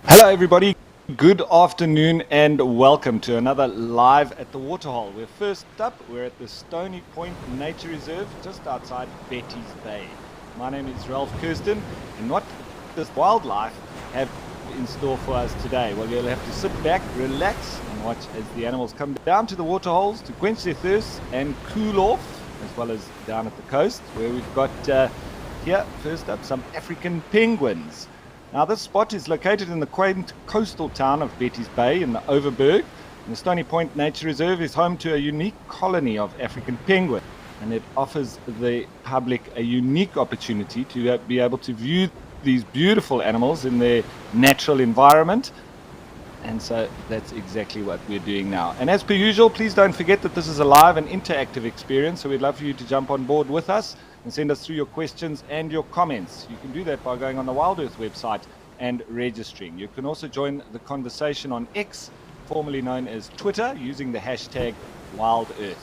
Hello everybody, good afternoon and welcome to another live at the Waterhole. We're first up, we're at the Stony Point Nature Reserve just outside Betty's Bay. My name is Ralph Kirsten, and what does wildlife have in store for us today? Well, you'll have to sit back, relax and watch as the animals come down to the waterholes to quench their thirst and cool off, as well as down at the coast where we've got here first up some African penguins. Now, this spot is located in the quaint coastal town of Betty's Bay in the Overberg. And the Stony Point Nature Reserve is home to a unique colony of African penguin, and it offers the public a unique opportunity to be able to view these beautiful animals in their natural environment. And so that's exactly what we're doing now. And as per usual, please don't forget that this is a live and interactive experience, so we'd love for you to jump on board with us and send us through your questions and your comments. You can do that by going on the WildEarth website and registering. You can also join the conversation on X, formerly known as Twitter, using the hashtag WildEarth.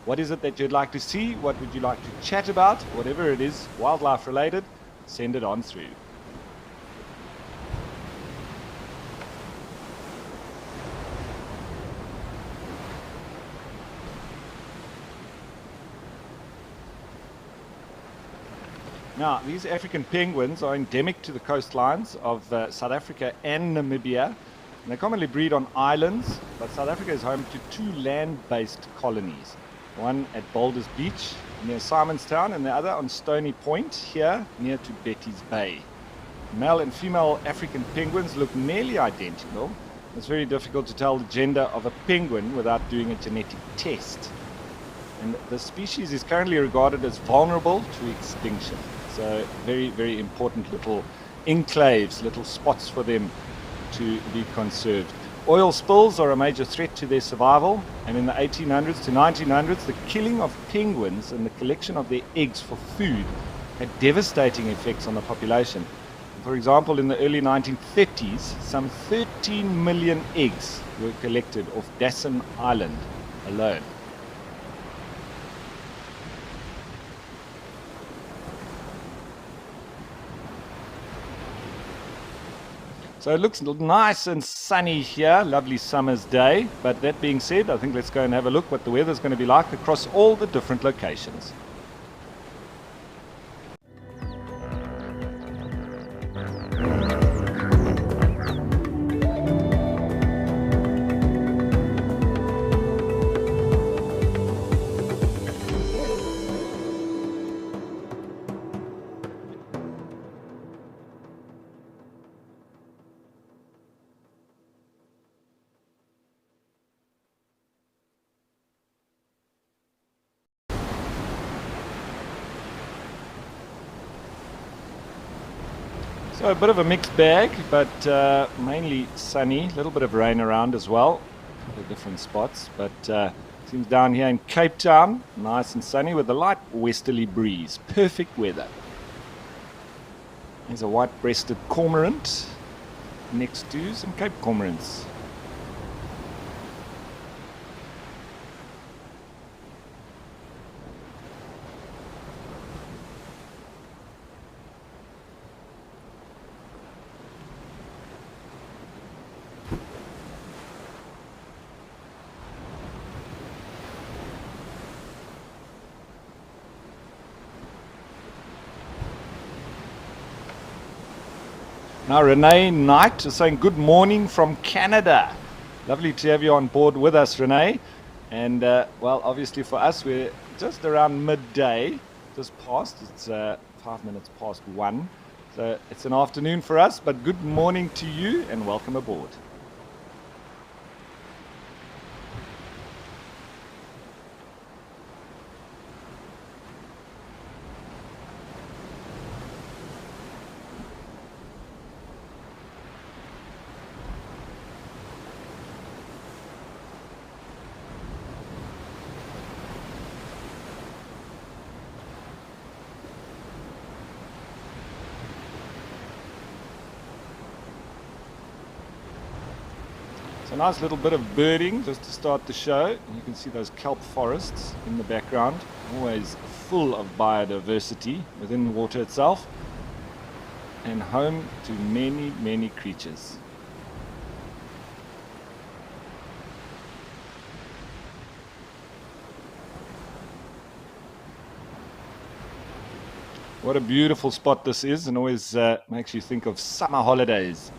What is it that you'd like to see? What would you like to chat about? Whatever it is, wildlife related, send it on through. Now, these African penguins are endemic to the coastlines of South Africa and Namibia. And they commonly breed on islands, but South Africa is home to two land-based colonies. One at Boulders Beach near Simonstown and the other on Stony Point here near to Betty's Bay. Male and female African penguins look nearly identical. It's very difficult to tell the gender of a penguin without doing a genetic test. And the species is currently regarded as vulnerable to extinction. So very, very important little enclaves, little spots for them to be conserved. Oil spills are a major threat to their survival, and in the 1800s to 1900s, the killing of penguins and the collection of their eggs for food had devastating effects on the population. For example, in the early 1930s, some 13 million eggs were collected off Dassin Island alone. So it looks nice and sunny here, lovely summer's day. But that being said, I think let's go and have a look what the weather's going to be like across all the different locations. So a bit of a mixed bag, but mainly sunny, a little bit of rain around as well, a couple of different spots, but seems down here in Cape Town, nice and sunny with a light westerly breeze, perfect weather. There's a white-breasted cormorant next to some Cape cormorants. Now, Renee Knight is saying good morning from Canada. Lovely to have you on board with us, Renee. And, well, obviously for us, we're just around midday, just past. It's 5 minutes past 1. So it's an afternoon for us, but good morning to you and welcome aboard. So a nice little bit of birding just to start the show. You can see those kelp forests in the background, always full of biodiversity within the water itself, and home to many, many creatures. What a beautiful spot this is, and always makes you think of summer holidays.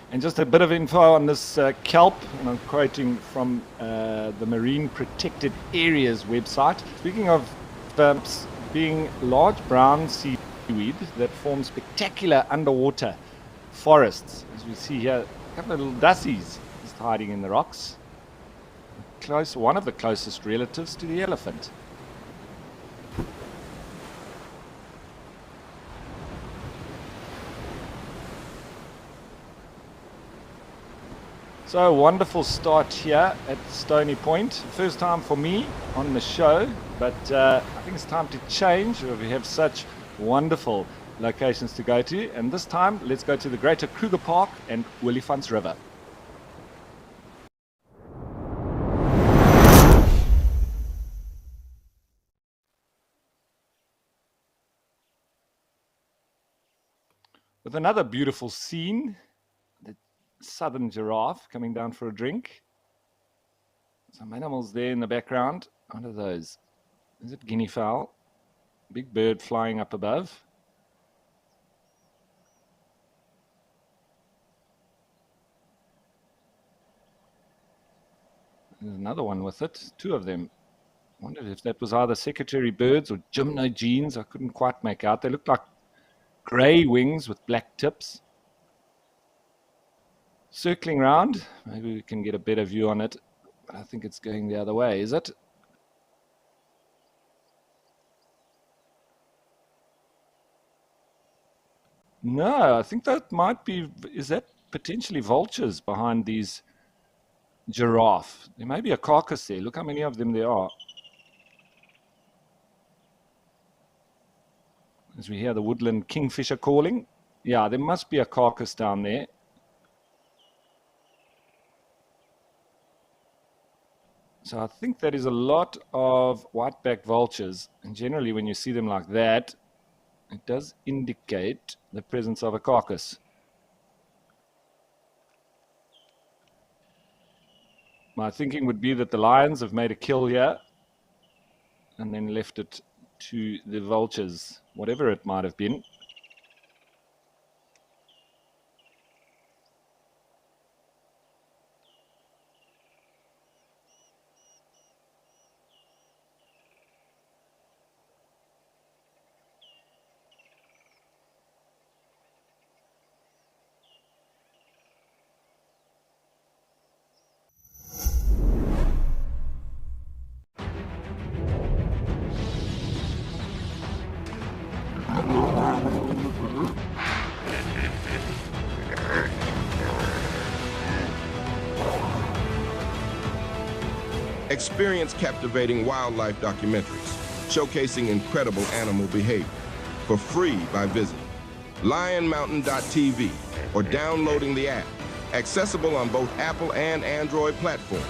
And just a bit of info on this kelp, and I'm quoting from the Marine Protected Areas website. Speaking of being large brown seaweed that forms spectacular underwater forests, as we see here, a couple of little dussies just hiding in the rocks. One of the closest relatives to the elephant. So, wonderful start here at Stony Point. First time for me on the show, but I think it's time to change. We have such wonderful locations to go to, and this time let's go to the Greater Kruger Park and Olifants River. With another beautiful scene, the southern giraffe coming down for a drink. Some animals there in the background. What are those? Is it guinea fowl? Big bird flying up above. There's another one with it, two of them. I wondered if that was either secretary birds or gymnogenes. I couldn't quite make out. They looked like grey wings with black tips. Circling round, maybe we can get a better view on it. I think it's going the other way, is it? No, I think that might be, is that potentially vultures behind these giraffe? There may be a carcass there. Look how many of them there are. As we hear the woodland kingfisher calling. Yeah, there must be a carcass down there. So I think that is a lot of white-backed vultures. And generally when you see them like that, it does indicate the presence of a carcass. My thinking would be that the lions have made a kill here and then left it to the vultures, whatever it might have been. Experience captivating wildlife documentaries showcasing incredible animal behavior for free by visiting lionmountain.tv or downloading the app, accessible on both Apple and Android platforms.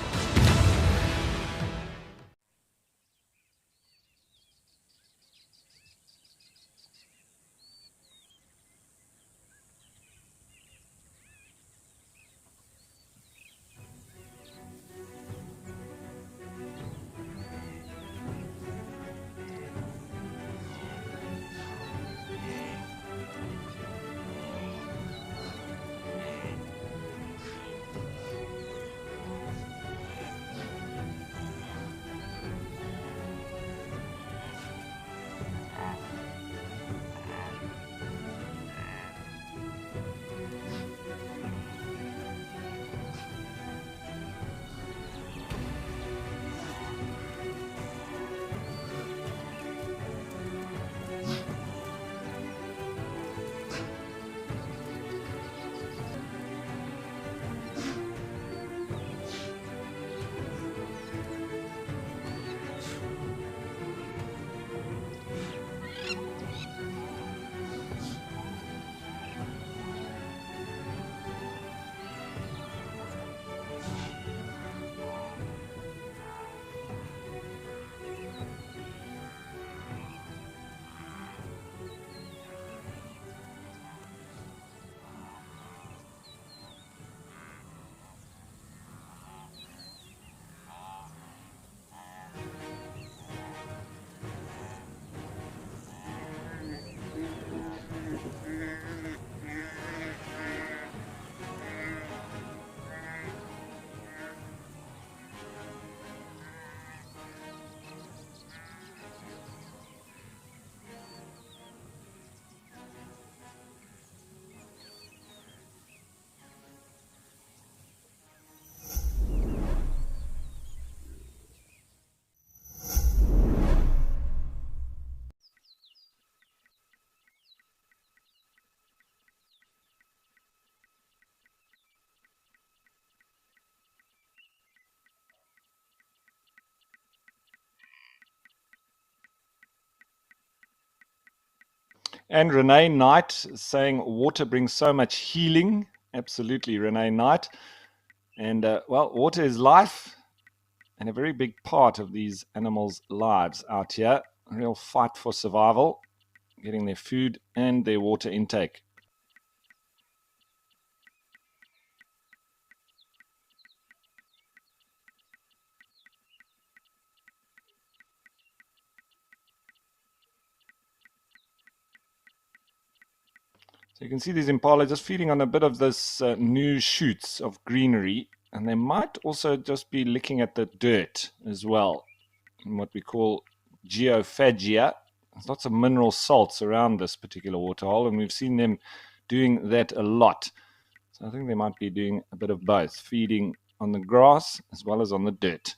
And Renee Knight saying water brings so much healing. Absolutely, Renee Knight. And well, water is life and a very big part of these animals' lives out here. A real fight for survival, getting their food and their water intake. So you can see these impala just feeding on a bit of this new shoots of greenery, and they might also just be licking at the dirt as well, in what we call geophagia. There's lots of mineral salts around this particular waterhole, and we've seen them doing that a lot. So I think they might be doing a bit of both, feeding on the grass as well as on the dirt.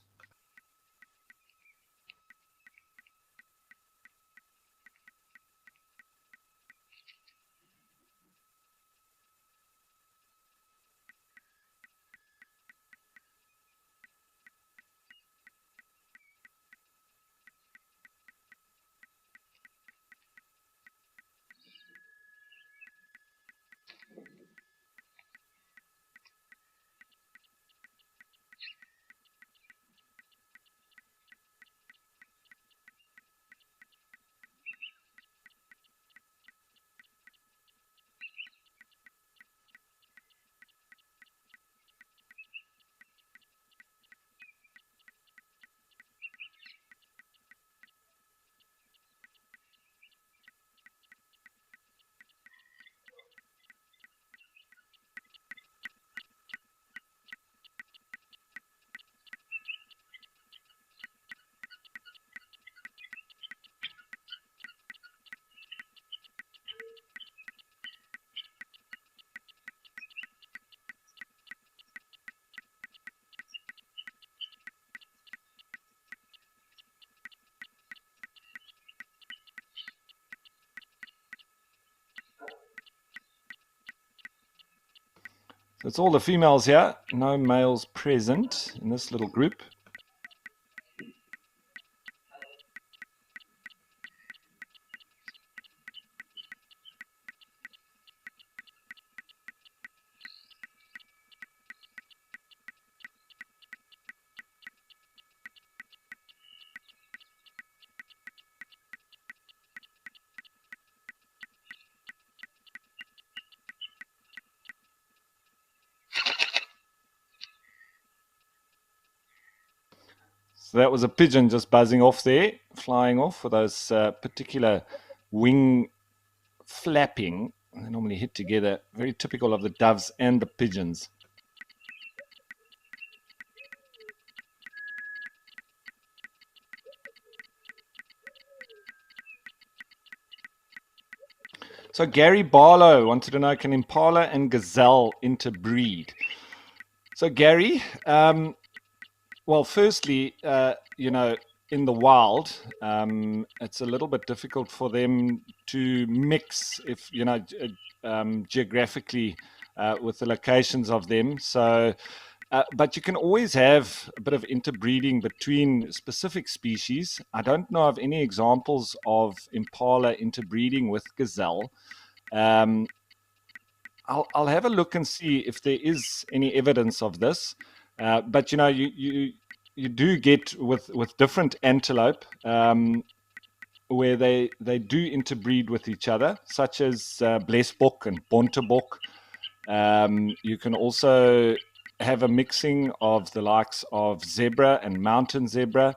So it's all the females here, no males present in this little group. So that was a pigeon just buzzing off there, flying off with those particular wing flapping. They normally hit together, very typical of the doves and the pigeons. So Gary Barlow wanted to know, can impala and gazelle interbreed? So Gary, well, firstly, in the wild, it's a little bit difficult for them to mix, if geographically with the locations of them. So, but you can always have a bit of interbreeding between specific species. I don't know of any examples of impala interbreeding with gazelle. I'll have a look and see if there is any evidence of this. But you do get with different antelope where they do interbreed with each other, such as Blesbok and Bontebok. You can also have a mixing of the likes of zebra and mountain zebra.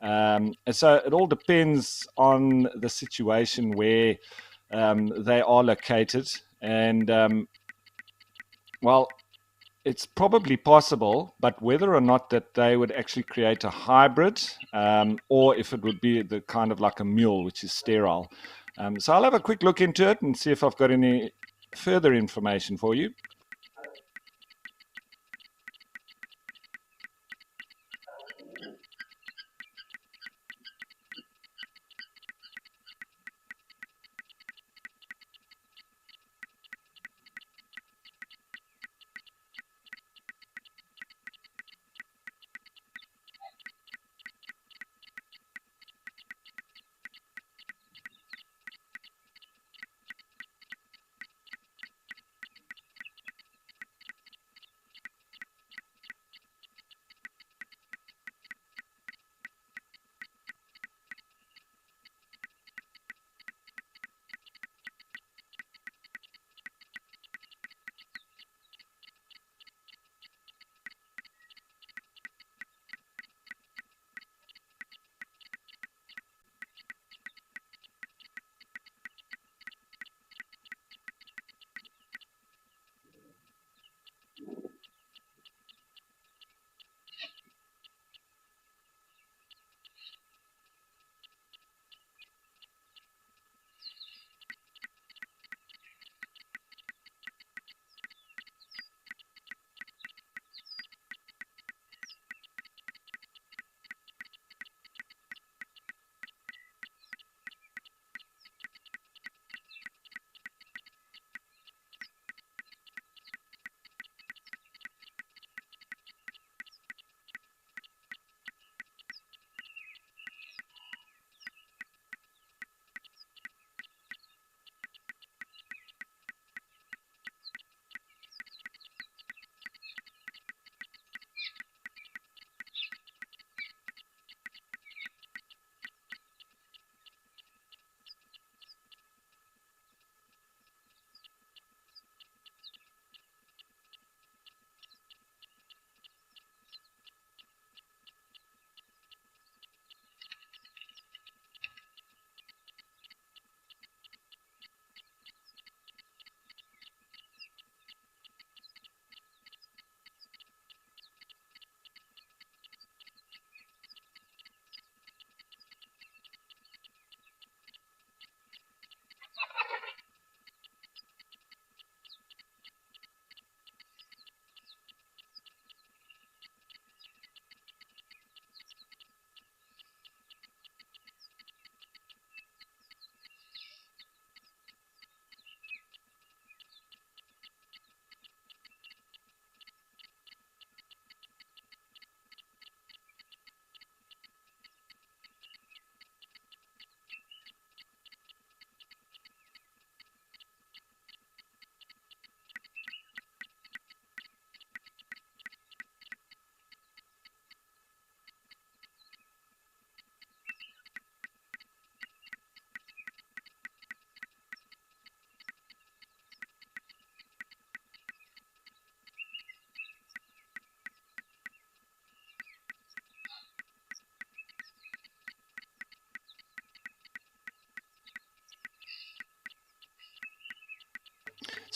And so it all depends on the situation where they are located. And well, it's probably possible, but whether or not that they would actually create a hybrid, or if it would be the kind of like a mule, which is sterile. So I'll have a quick look into it and see if I've got any further information for you.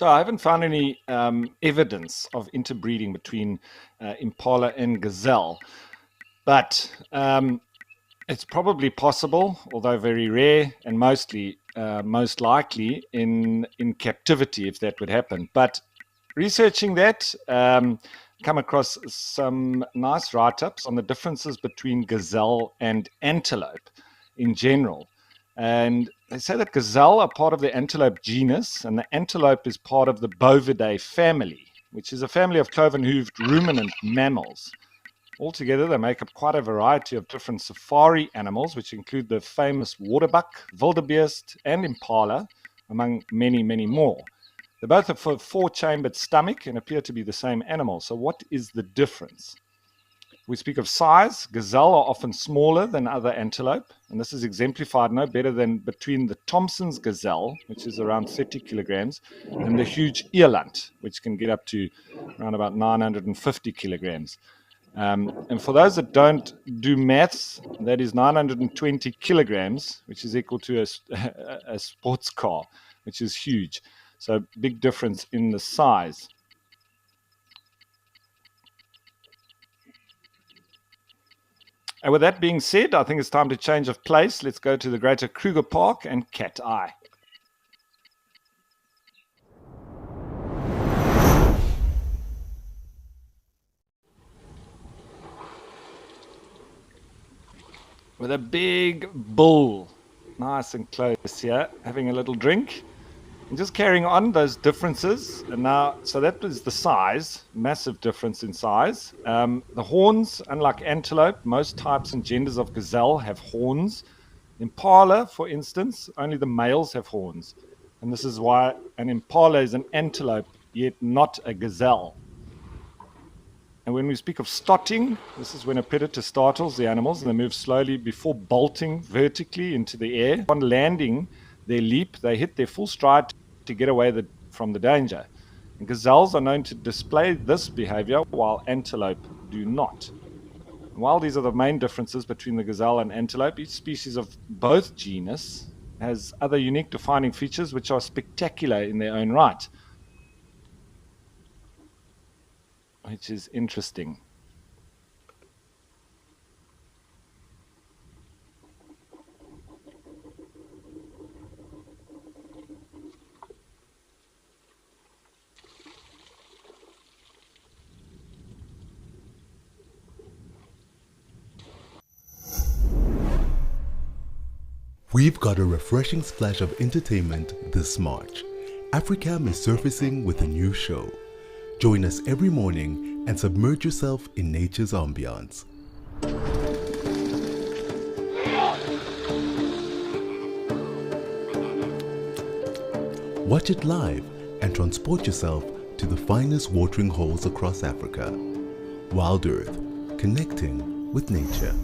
So I haven't found any evidence of interbreeding between impala and gazelle, but it's probably possible, although very rare, and most likely in captivity if that would happen. But researching that, come across some nice write-ups on the differences between gazelle and antelope in general. And they say that gazelle are part of the antelope genus, and the antelope is part of the Bovidae family, which is a family of cloven-hooved ruminant mammals. Altogether, they make up quite a variety of different safari animals, which include the famous waterbuck, wildebeest, and impala, among many, many more. They both have a four-chambered stomach and appear to be the same animal. So what is the difference? We speak of size. Gazelle are often smaller than other antelope, and this is exemplified no better than between the Thompson's gazelle, which is around 30 kilograms, and the huge eland, which can get up to around about 950 kilograms. And for those that don't do maths, that is 920 kilograms, which is equal to a sports car, which is huge. So big difference in the size. And with that being said, I think it's time to change of place. Let's go to the Greater Kruger Park and Cat Eye. With a big bull, nice and close here, having a little drink. And just carrying on those differences, and now, so that was the size, massive difference in size. The horns, unlike antelope, most types and genders of gazelle have horns. Impala, for instance, only the males have horns. And this is why an impala is an antelope, yet not a gazelle. And when we speak of stotting, this is when a predator startles the animals and they move slowly before bolting vertically into the air. Upon landing their leap, they hit their full stride to get away from the danger. And gazelles are known to display this behavior while antelope do not. And while these are the main differences between the gazelle and antelope, each species of both genus has other unique defining features which are spectacular in their own right, which is interesting. We've got a refreshing splash of entertainment this March. Africam is surfacing with a new show. Join us every morning and submerge yourself in nature's ambience. Watch it live and transport yourself to the finest watering holes across Africa. WildEarth, connecting with nature.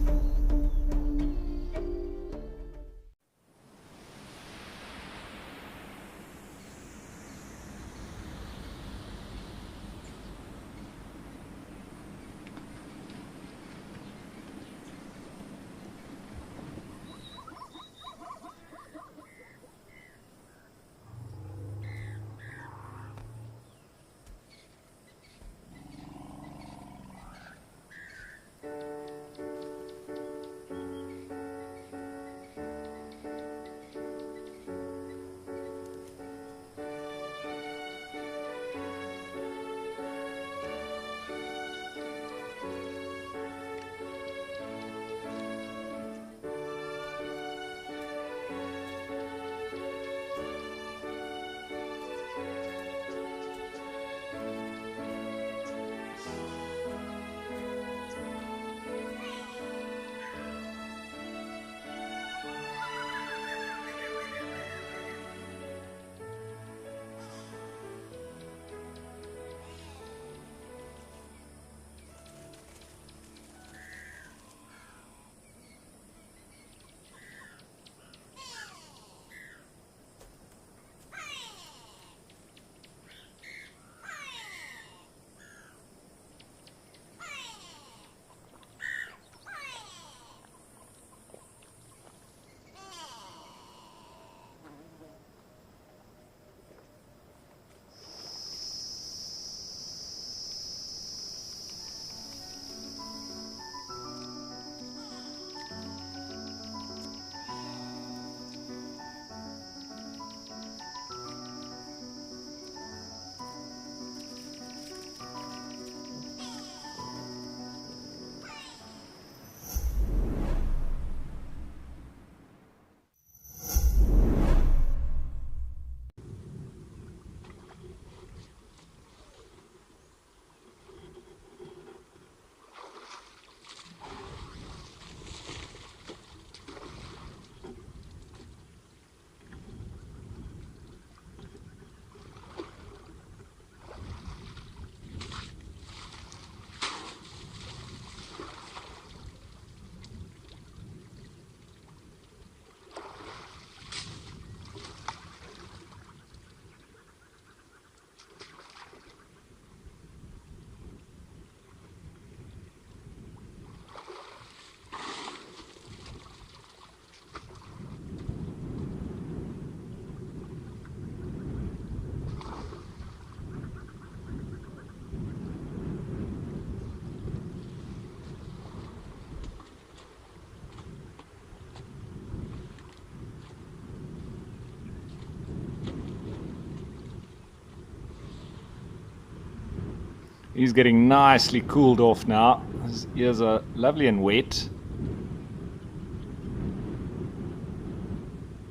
He's getting nicely cooled off now. His ears are lovely and wet.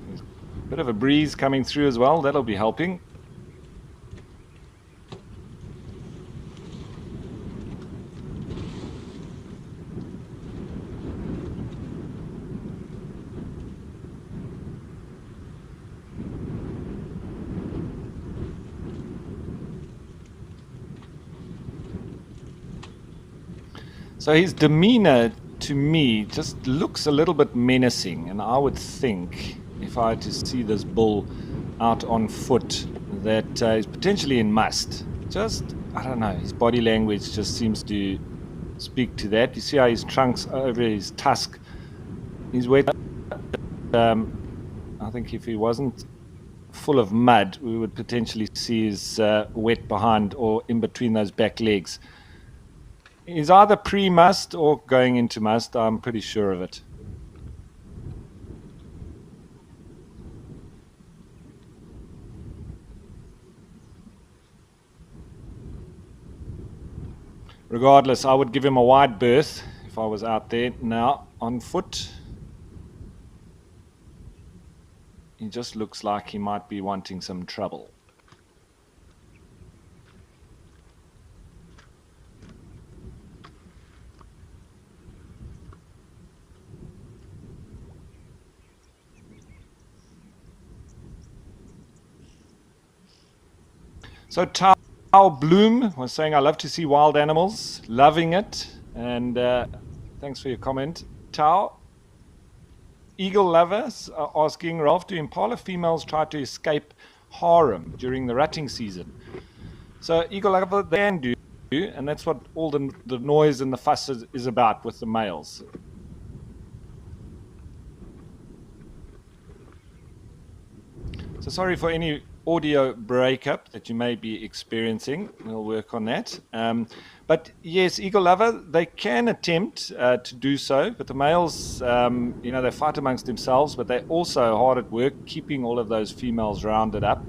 There's a bit of a breeze coming through as well. That'll be helping. So his demeanor to me just looks a little bit menacing, and I would think if I had to see this bull out on foot that he's potentially in must. I don't know, his body language just seems to speak to that. You see how his trunk's over his tusk. He's wet. I think if he wasn't full of mud, we would potentially see his wet behind or in between those back legs. He's either pre-must or going into must. I'm pretty sure of it. Regardless, I would give him a wide berth if I was out there now on foot. He just looks like he might be wanting some trouble. So Tao Bloom was saying, I love to see wild animals, loving it. And thanks for your comment. Tao, eagle lovers are asking, Ralph, do impala females try to escape harem during the rutting season? So eagle lover, they can do, and that's what all the noise and the fuss is about with the males. So sorry for any audio breakup that you may be experiencing. We'll work on that. But yes, eagle lover, they can attempt to do so, but the males, they fight amongst themselves, but they're also hard at work keeping all of those females rounded up.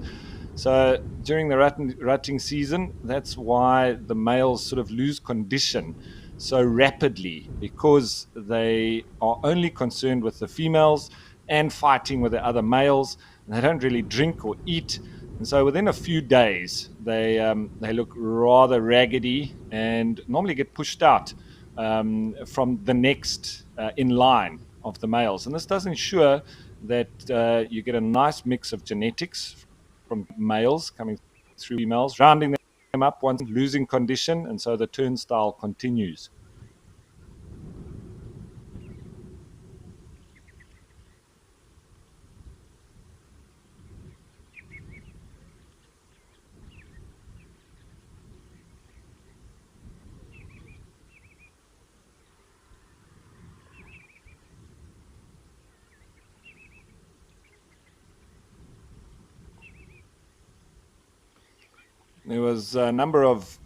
So during the rutting season, that's why the males sort of lose condition so rapidly, because they are only concerned with the females and fighting with the other males. They don't really drink or eat, and so within a few days they look rather raggedy and normally get pushed out from the next in line of the males. And this does ensure that you get a nice mix of genetics from males coming through females, rounding them up once losing condition, and so the turnstile continues. There was a number of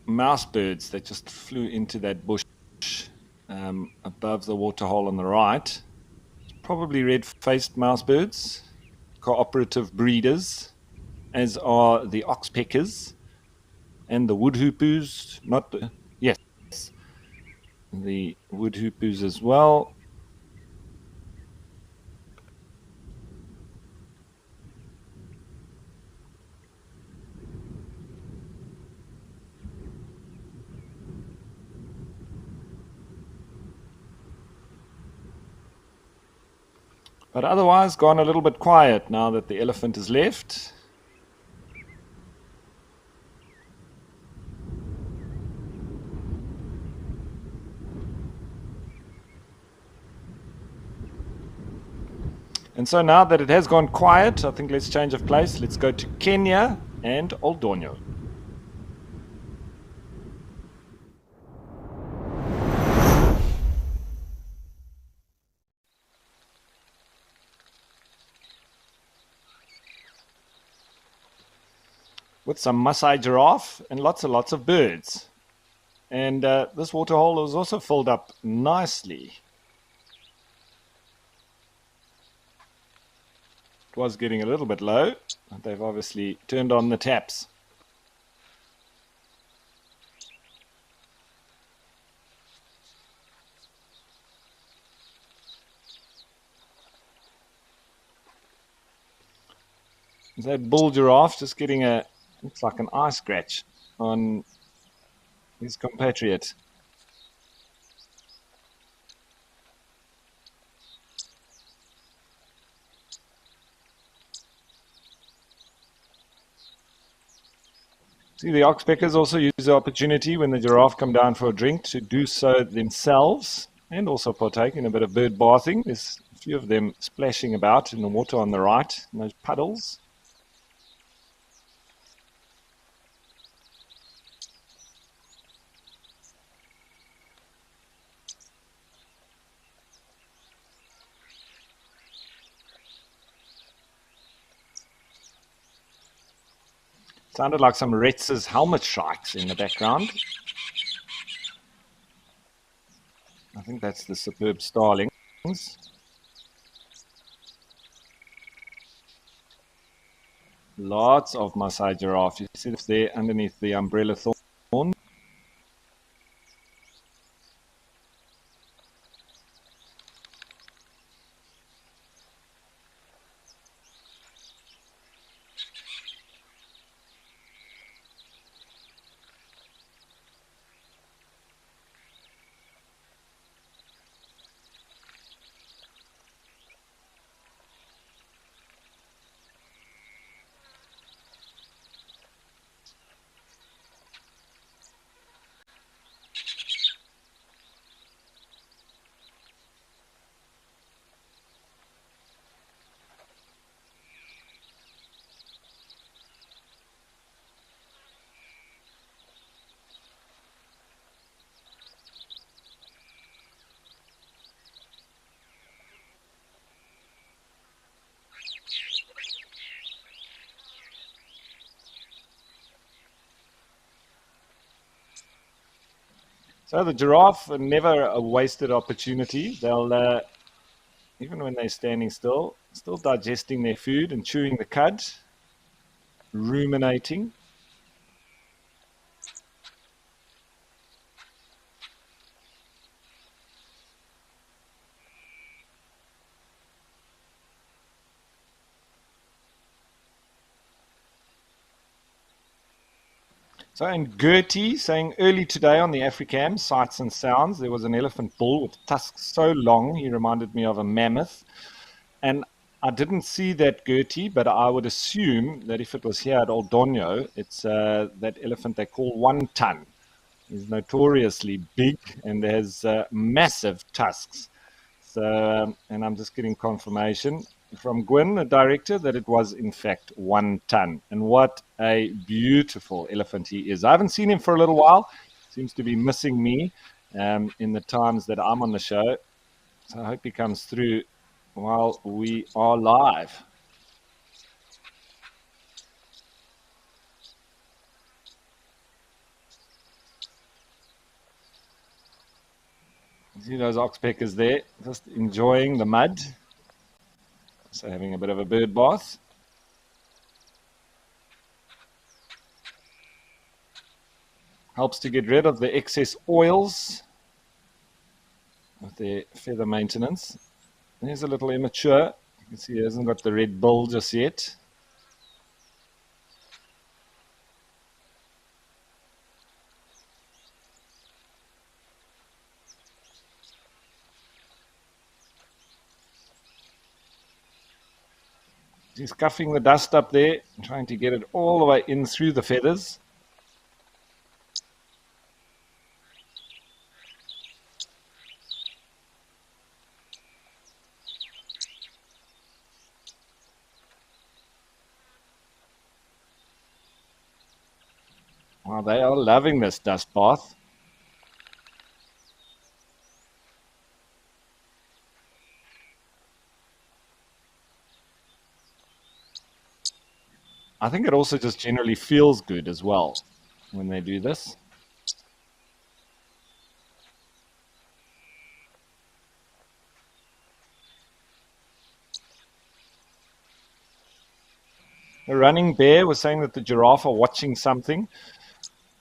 mouse birds that just flew into that bush above the waterhole on the right. Probably red-faced mouse birds, cooperative breeders, as are the oxpeckers and the woodhoopers. Yes, the woodhoopers as well. But otherwise, gone a little bit quiet now that the elephant has left. And so now that it has gone quiet, I think let's change of place. Let's go to Kenya and Old Donyo. With some Maasai giraffe and lots and lots of birds. And this waterhole was also filled up nicely. It was getting a little bit low. They've obviously turned on the taps. That bull giraffe just getting looks like an eye scratch on his compatriot. See, the oxpeckers also use the opportunity when the giraffe come down for a drink to do so themselves and also partake in a bit of bird bathing. There's a few of them splashing about in the water on the right, in those puddles. Sounded like some Retz's helmet shrikes in the background. I think that's the superb starlings. Lots of Maasai giraffe. You see this there underneath the umbrella thorn. So the giraffe, never a wasted opportunity. They'll, even when they're standing still digesting their food and chewing the cud, ruminating. So in Gertie, saying early today on the Africam, Sights and Sounds, there was an elephant bull with tusks so long, he reminded me of a mammoth. And I didn't see that Gertie, but I would assume that if it was here at Old Donyo, it's that elephant they call 1 ton. He's notoriously big and has massive tusks. So, and I'm just getting confirmation from Gwyn, the director, that it was in fact 1 ton. And what a beautiful elephant he is. I haven't seen him for a little while. Seems to be missing me in the times that I'm on the show. So I hope he comes through while we are live. See those oxpeckers there, just enjoying the mud. So having a bit of a bird bath. Helps to get rid of the excess oils with their feather maintenance. There's a little immature. You can see he hasn't got the red bill just yet. He's scuffing the dust up there, trying to get it all the way in through the feathers. Well, they are loving this dust bath. I think it also just generally feels good as well when they do this. The running bear was saying that the giraffe are watching something.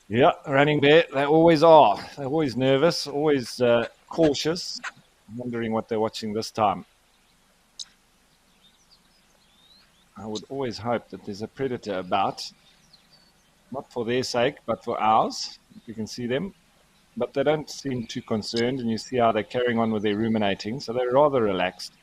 Yeah, running bear, they always are. They're always nervous, always cautious, wondering what they're watching this time. I would always hope that there's a predator about, not for their sake, but for ours. You can see them, but they don't seem too concerned, and you see how they're carrying on with their ruminating, so they're rather relaxed.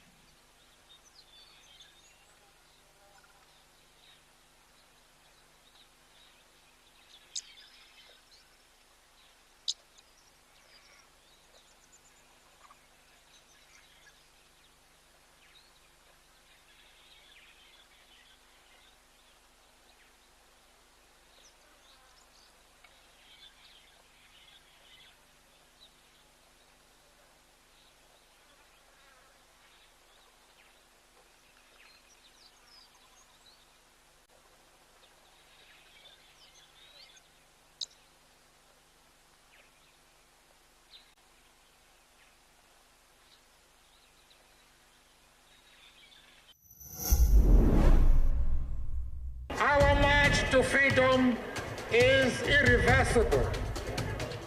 Our march to freedom is irreversible.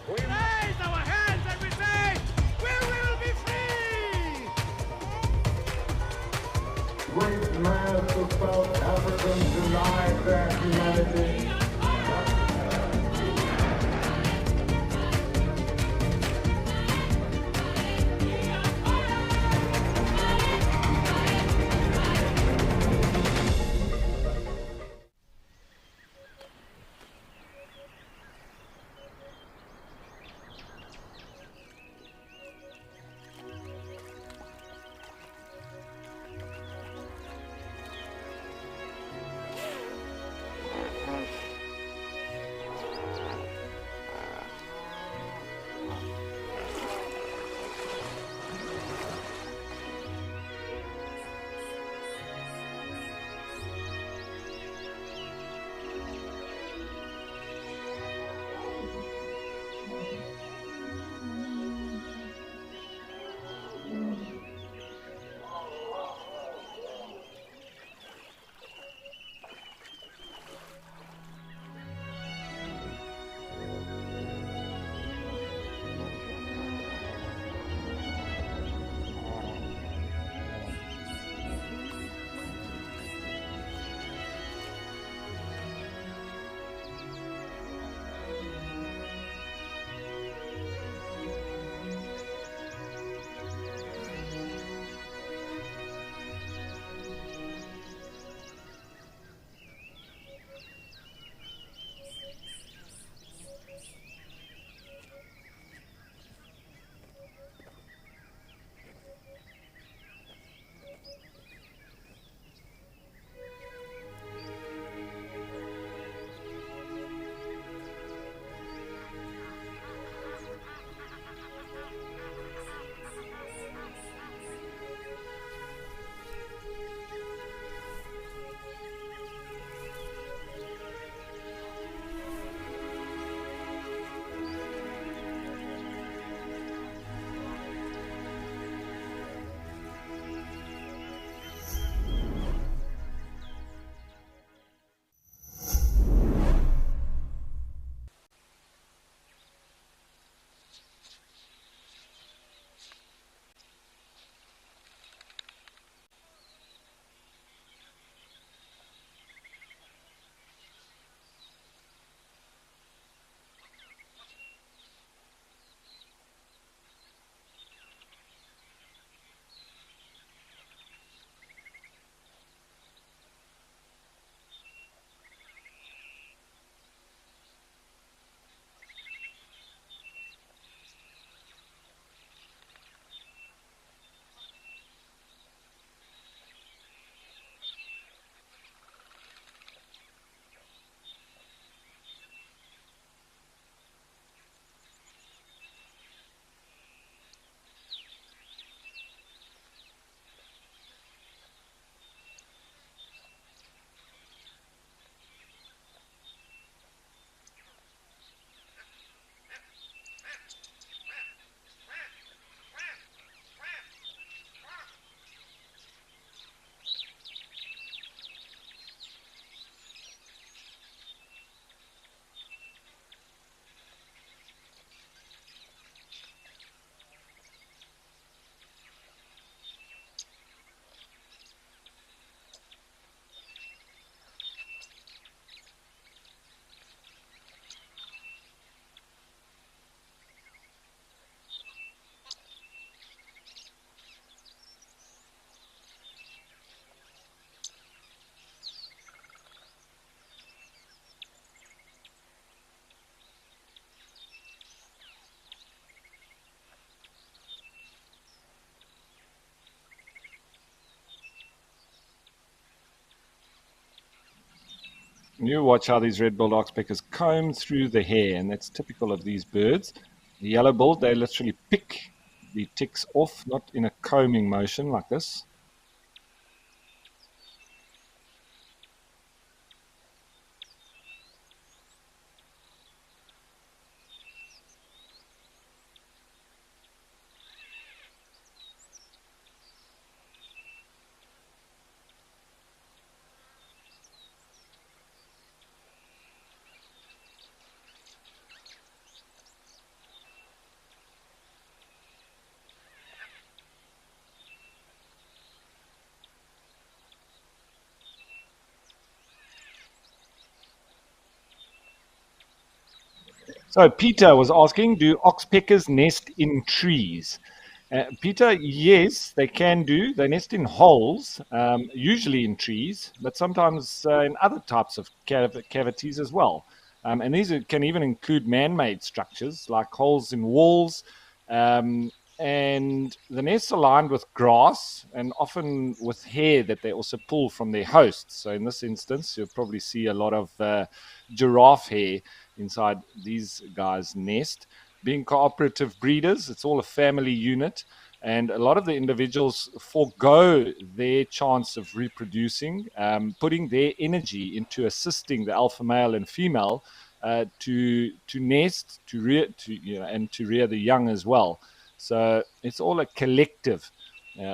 We raise our hands and we say, we will be free! Great mass of South Africans denied their humanity. You watch how these red-billed oxpeckers comb through the hair, and that's typical of these birds. The yellow-billed, they literally pick the ticks off, not in a combing motion like this. So Peter was asking, do oxpeckers nest in trees? Peter, yes, they can do. They nest in holes, usually in trees, but sometimes in other types of cavities as well. And these can even include man-made structures like holes in walls. And the nests are lined with grass and often with hair that they also pull from their hosts. So in this instance, you'll probably see a lot of giraffe hair inside these guys' nest. Being cooperative breeders, it's all a family unit, and a lot of the individuals forego their chance of reproducing, putting their energy into assisting the alpha male and female to nest, to rear, and to rear the young as well. So it's all a collective,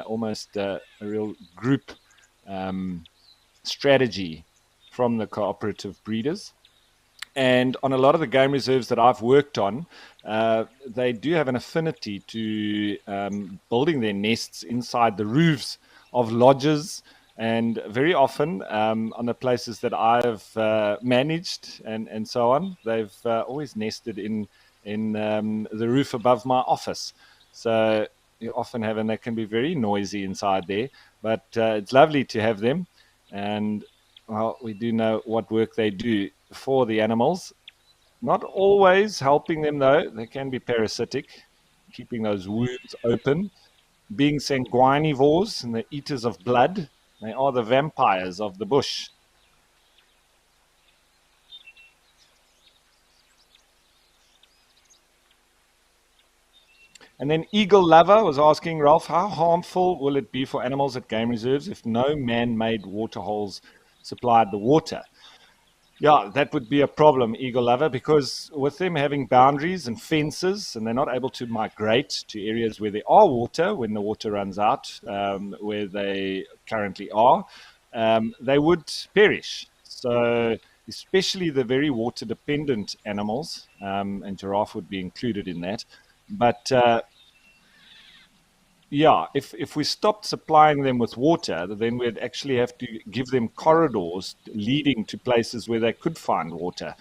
almost a real group strategy from the cooperative breeders. And on a lot of the game reserves that I've worked on, they do have an affinity to building their nests inside the roofs of lodges. And very often on the places that I've managed and so on, they've always nested in the roof above my office. So you often have, and they can be very noisy inside there, but it's lovely to have them. And well, we do know what work they do for the animals. Not always helping them, though. They can be parasitic, keeping those wounds open. Being sanguinivores and the eaters of blood, they are the vampires of the bush. And then Eagle Lover was asking, Ralph, how harmful will it be for animals at game reserves if no man-made water holes supplied the water? Yeah, that would be a problem, Eagle Lover, because with them having boundaries and fences, and they're not able to migrate to areas where there are water when the water runs out, where they currently are, they would perish. So, especially the very water-dependent animals, and giraffe would be included in that. But yeah, if we stopped supplying them with water, then we'd actually have to give them corridors leading to places where they could find water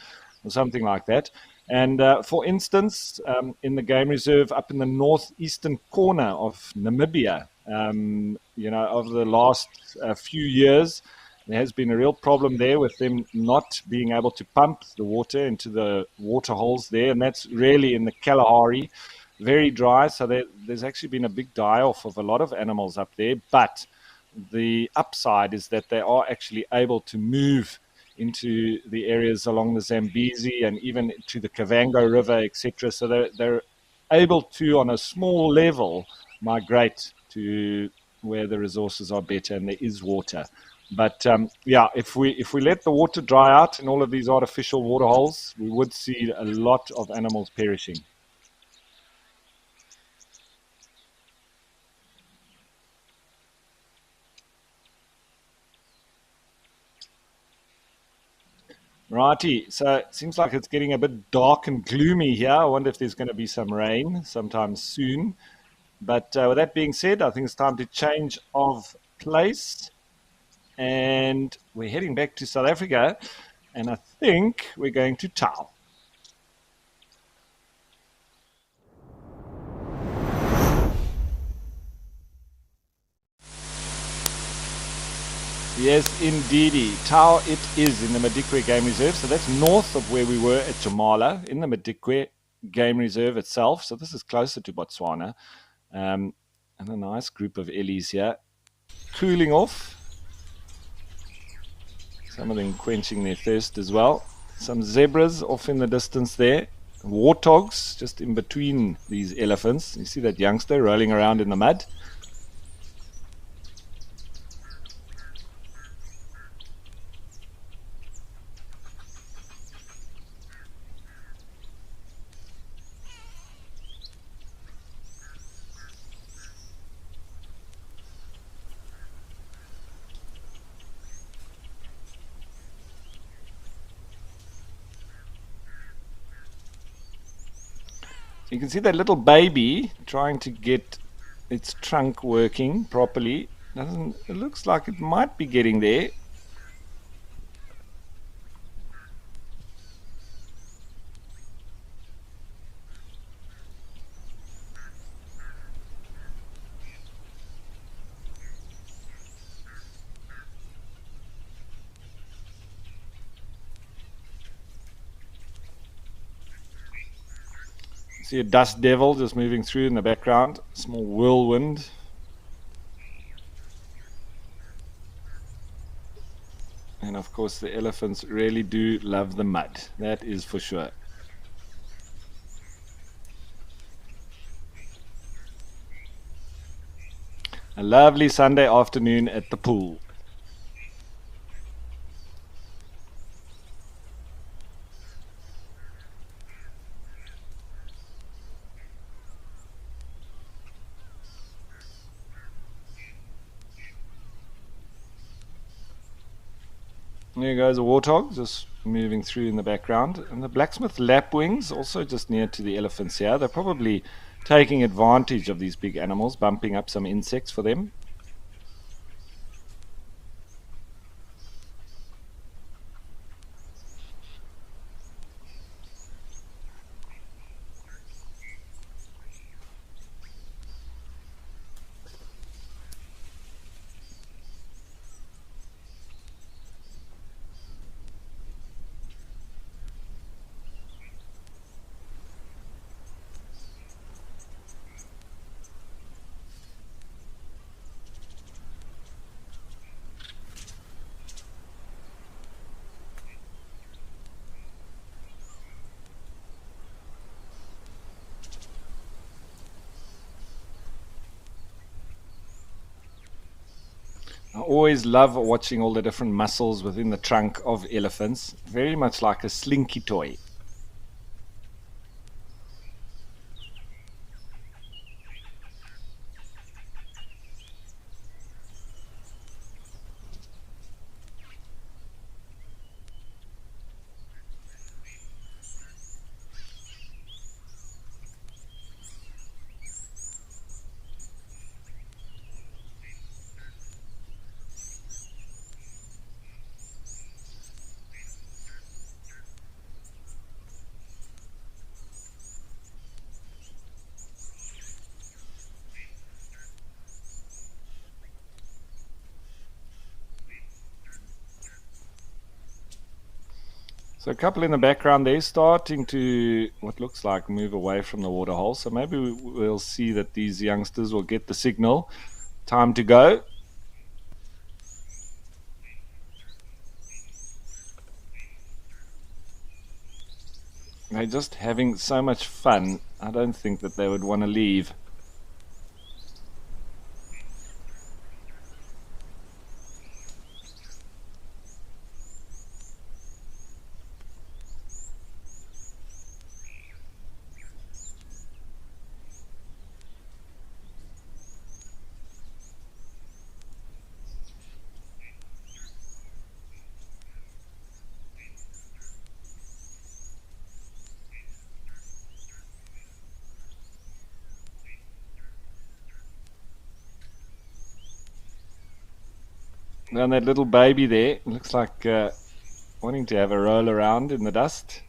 or something like that. And for instance, in the game reserve up in the northeastern corner of Namibia, over the last few years, there has been a real problem there with them not being able to pump the water into the water holes there. And that's really in the Kalahari, very dry. So there's actually been a big die-off of a lot of animals up there. But the upside is that they are actually able to move into the areas along the Zambezi and even to the Kavango River, etc. So they're able to, on a small level, migrate to where the resources are better and there is water. But yeah, if we let the water dry out in all of these artificial water holes, we would see a lot of animals perishing. Righty, so it seems like it's getting a bit dark and gloomy here. I wonder if there's going to be some rain sometime soon. But with that being said, I think it's time to change of place. And we're heading back to South Africa. And I think we're going to Tau. Yes, indeedy. Tau it is in the Madikwe Game Reserve. So that's north of where we were at Jamala, in the Madikwe Game Reserve itself. So this is closer to Botswana. And a nice group of ellies here. Cooling off. Some of them quenching their thirst as well. Some zebras off in the distance there. Warthogs just in between these elephants. You see that youngster rolling around in the mud? You can see that little baby trying to get its trunk working properly. It looks like it might be getting there. See a dust devil just moving through in the background, small whirlwind. And of course the elephants really do love the mud, that is for sure. A lovely Sunday afternoon at the pool. There goes a warthog just moving through in the background, and the blacksmith lapwings also just near to the elephants here. They're probably taking advantage of these big animals, bumping up some insects for them. I always love watching all the different muscles within the trunk of elephants, very much like a slinky toy. So a couple in the background there starting to, what looks like, move away from the waterhole. So maybe we'll see that these youngsters will get the signal. Time to go. They're just having so much fun. I don't think that they would want to leave. And that little baby there looks like wanting to have a roll around in the dust.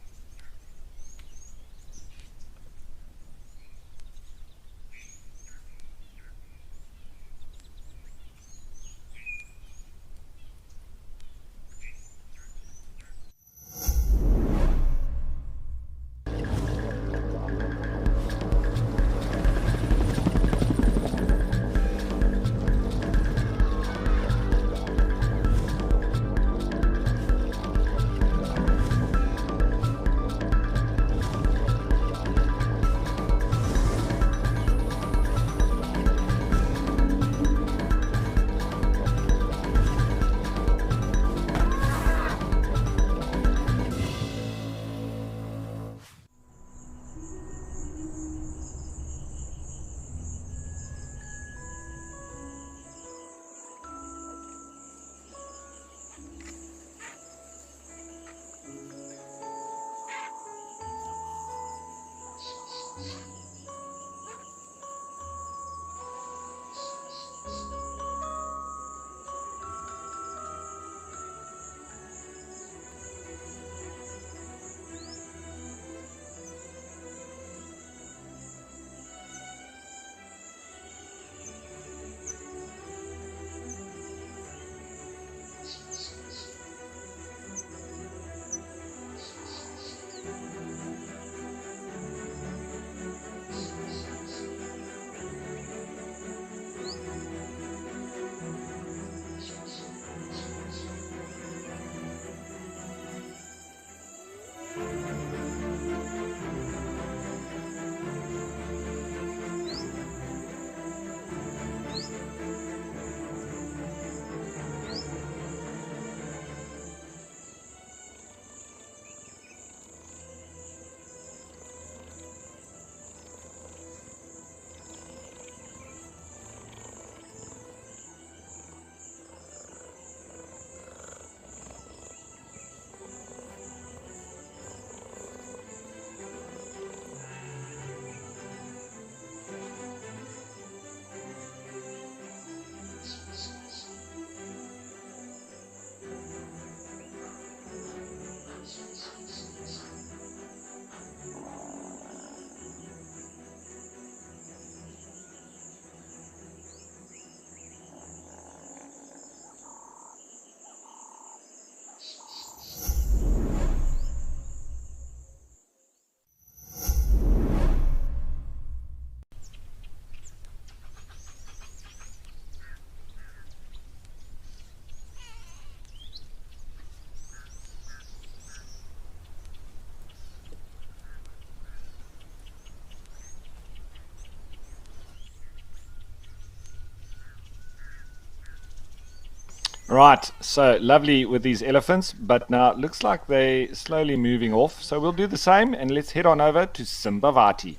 Right, so lovely with these elephants, but now it looks like they're slowly moving off. So we'll do the same, and let's head on over to Simbavati.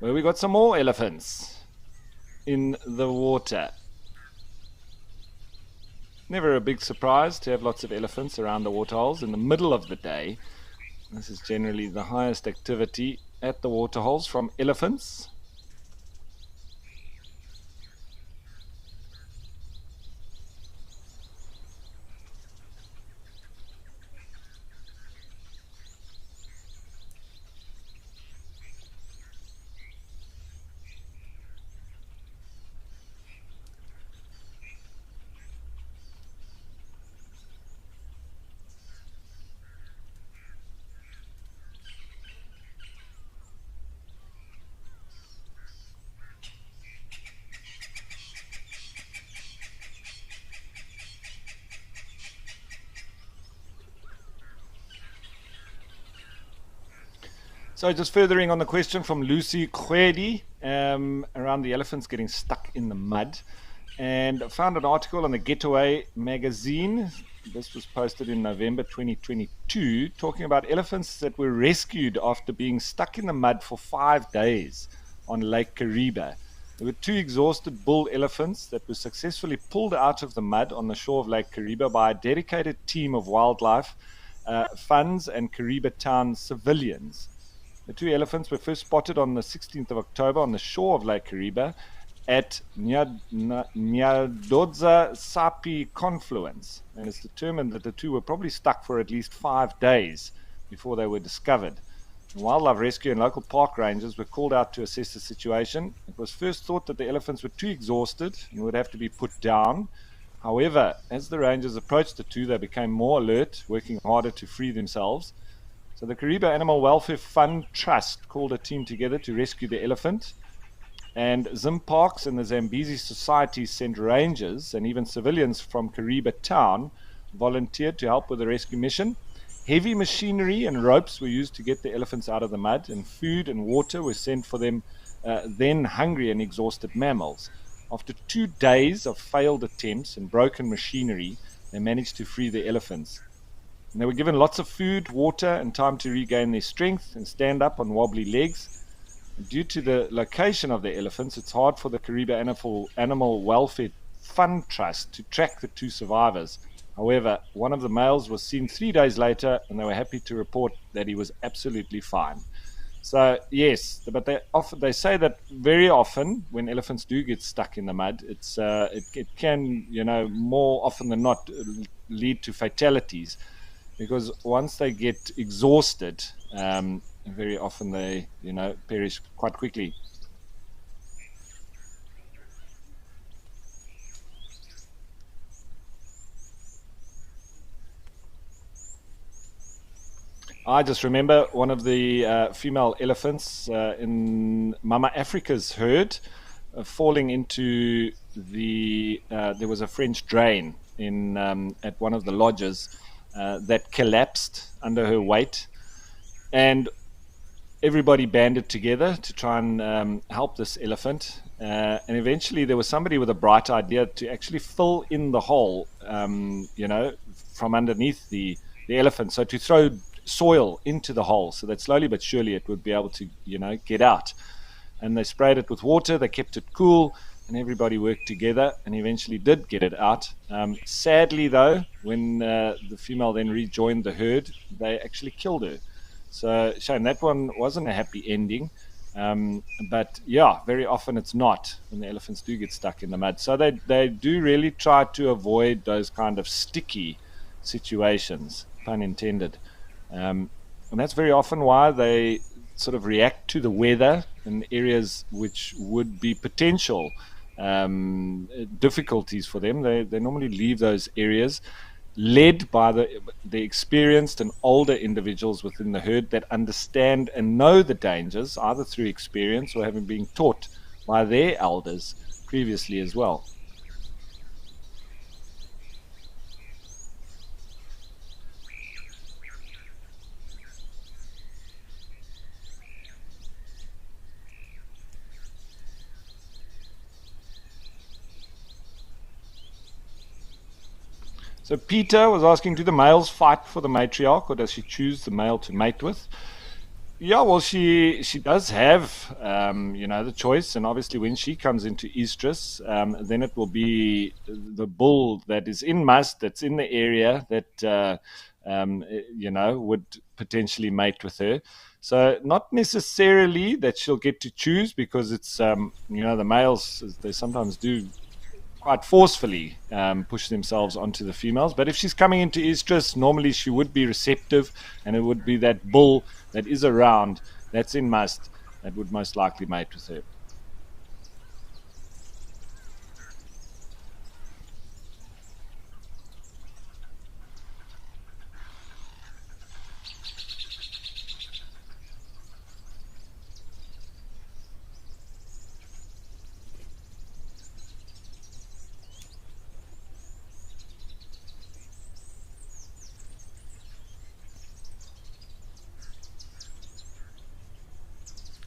Where we got some more elephants in the water. Never a big surprise to have lots of elephants around the waterholes in the middle of the day. This is generally the highest activity at the waterholes from elephants. So just furthering on the question from Lucy Kwedi around the elephants getting stuck in the mud, and found an article on the Getaway magazine. This was posted in November 2022, talking about elephants that were rescued after being stuck in the mud for 5 days on Lake Kariba. There were 2 exhausted bull elephants that were successfully pulled out of the mud on the shore of Lake Kariba by a dedicated team of wildlife funds and Kariba town civilians. The 2 elephants were first spotted on the 16th of October on the shore of Lake Kariba at Nyadodza Sapi confluence, and it's determined that the 2 were probably stuck for at least 5 days before they were discovered. Wildlife rescue and local park rangers were called out to assess the situation. It was first thought that the elephants were too exhausted and would have to be put down. However, as the rangers approached the 2, they became more alert, working harder to free themselves. So the Kariba Animal Welfare Fund Trust called a team together to rescue the elephant, and Zim Parks and the Zambezi Society sent rangers and even civilians from Kariba town volunteered to help with the rescue mission. Heavy machinery and ropes were used to get the elephants out of the mud, and food and water were sent for them, then hungry and exhausted mammals. After 2 days of failed attempts and broken machinery, they managed to free the elephants. And they were given lots of food, water, and time to regain their strength and stand up on wobbly legs. Due to the location of the elephants, it's hard for the Kariba Animal Welfare Fund Trust to track the 2 survivors. However, one of the males was seen 3 days later, and they were happy to report that he was absolutely fine. So yes, but they say that very often when elephants do get stuck in the mud, it can, more often than not lead to fatalities, because once they get exhausted, very often they, perish quite quickly. I just remember one of the female elephants in Mama Africa's herd falling into there was a French drain at one of the lodges that collapsed under her weight, and everybody banded together to try and help this elephant. And eventually there was somebody with a bright idea to actually fill in the hole, from underneath the elephant. So to throw soil into the hole so that slowly but surely it would be able to, get out. And they sprayed it with water, they kept it cool, and everybody worked together and eventually did get it out. Sadly, though, when the female then rejoined the herd, they actually killed her. So, shame, that one wasn't a happy ending. But yeah, very often it's not when the elephants do get stuck in the mud. So they do really try to avoid those kind of sticky situations, pun intended. And that's very often why they sort of react to the weather in areas which would be potential difficulties for them. They normally leave those areas, led by the experienced and older individuals within the herd that understand and know the dangers, either through experience or having been taught by their elders previously as well. So Peter was asking, do the males fight for the matriarch, or does she choose the male to mate with? Yeah, well, she does have, the choice, and obviously when she comes into estrus, then it will be the bull that is in must, that's in the area that, would potentially mate with her. So not necessarily that she'll get to choose, because it's, the males, they sometimes do quite forcefully push themselves onto the females. But if she's coming into estrus, normally she would be receptive, and it would be that bull that is around, that's in must, that would most likely mate with her.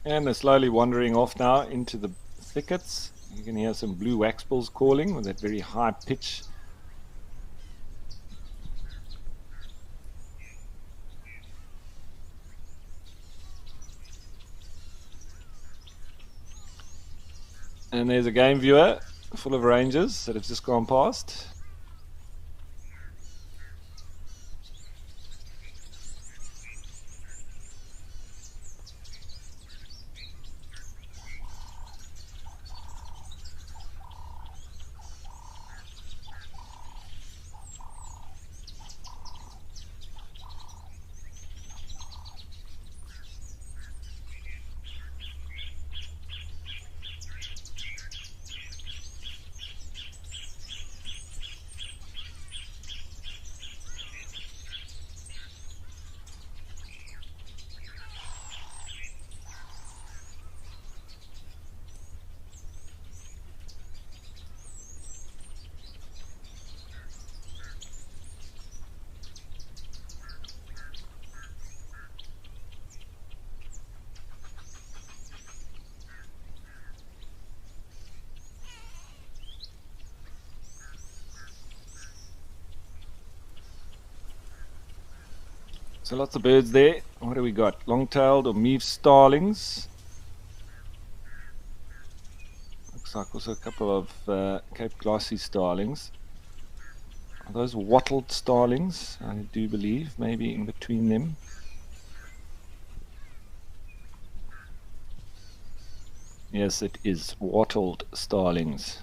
And they're slowly wandering off now into the thickets. You can hear some blue waxbills calling with that very high pitch. And there's a game viewer full of rangers that have just gone past. So lots of birds there. What do we got? Long-tailed or meave starlings. Looks like also a couple of Cape Glossy starlings. Are those wattled starlings? I do believe, maybe in between them. Yes, it is wattled starlings.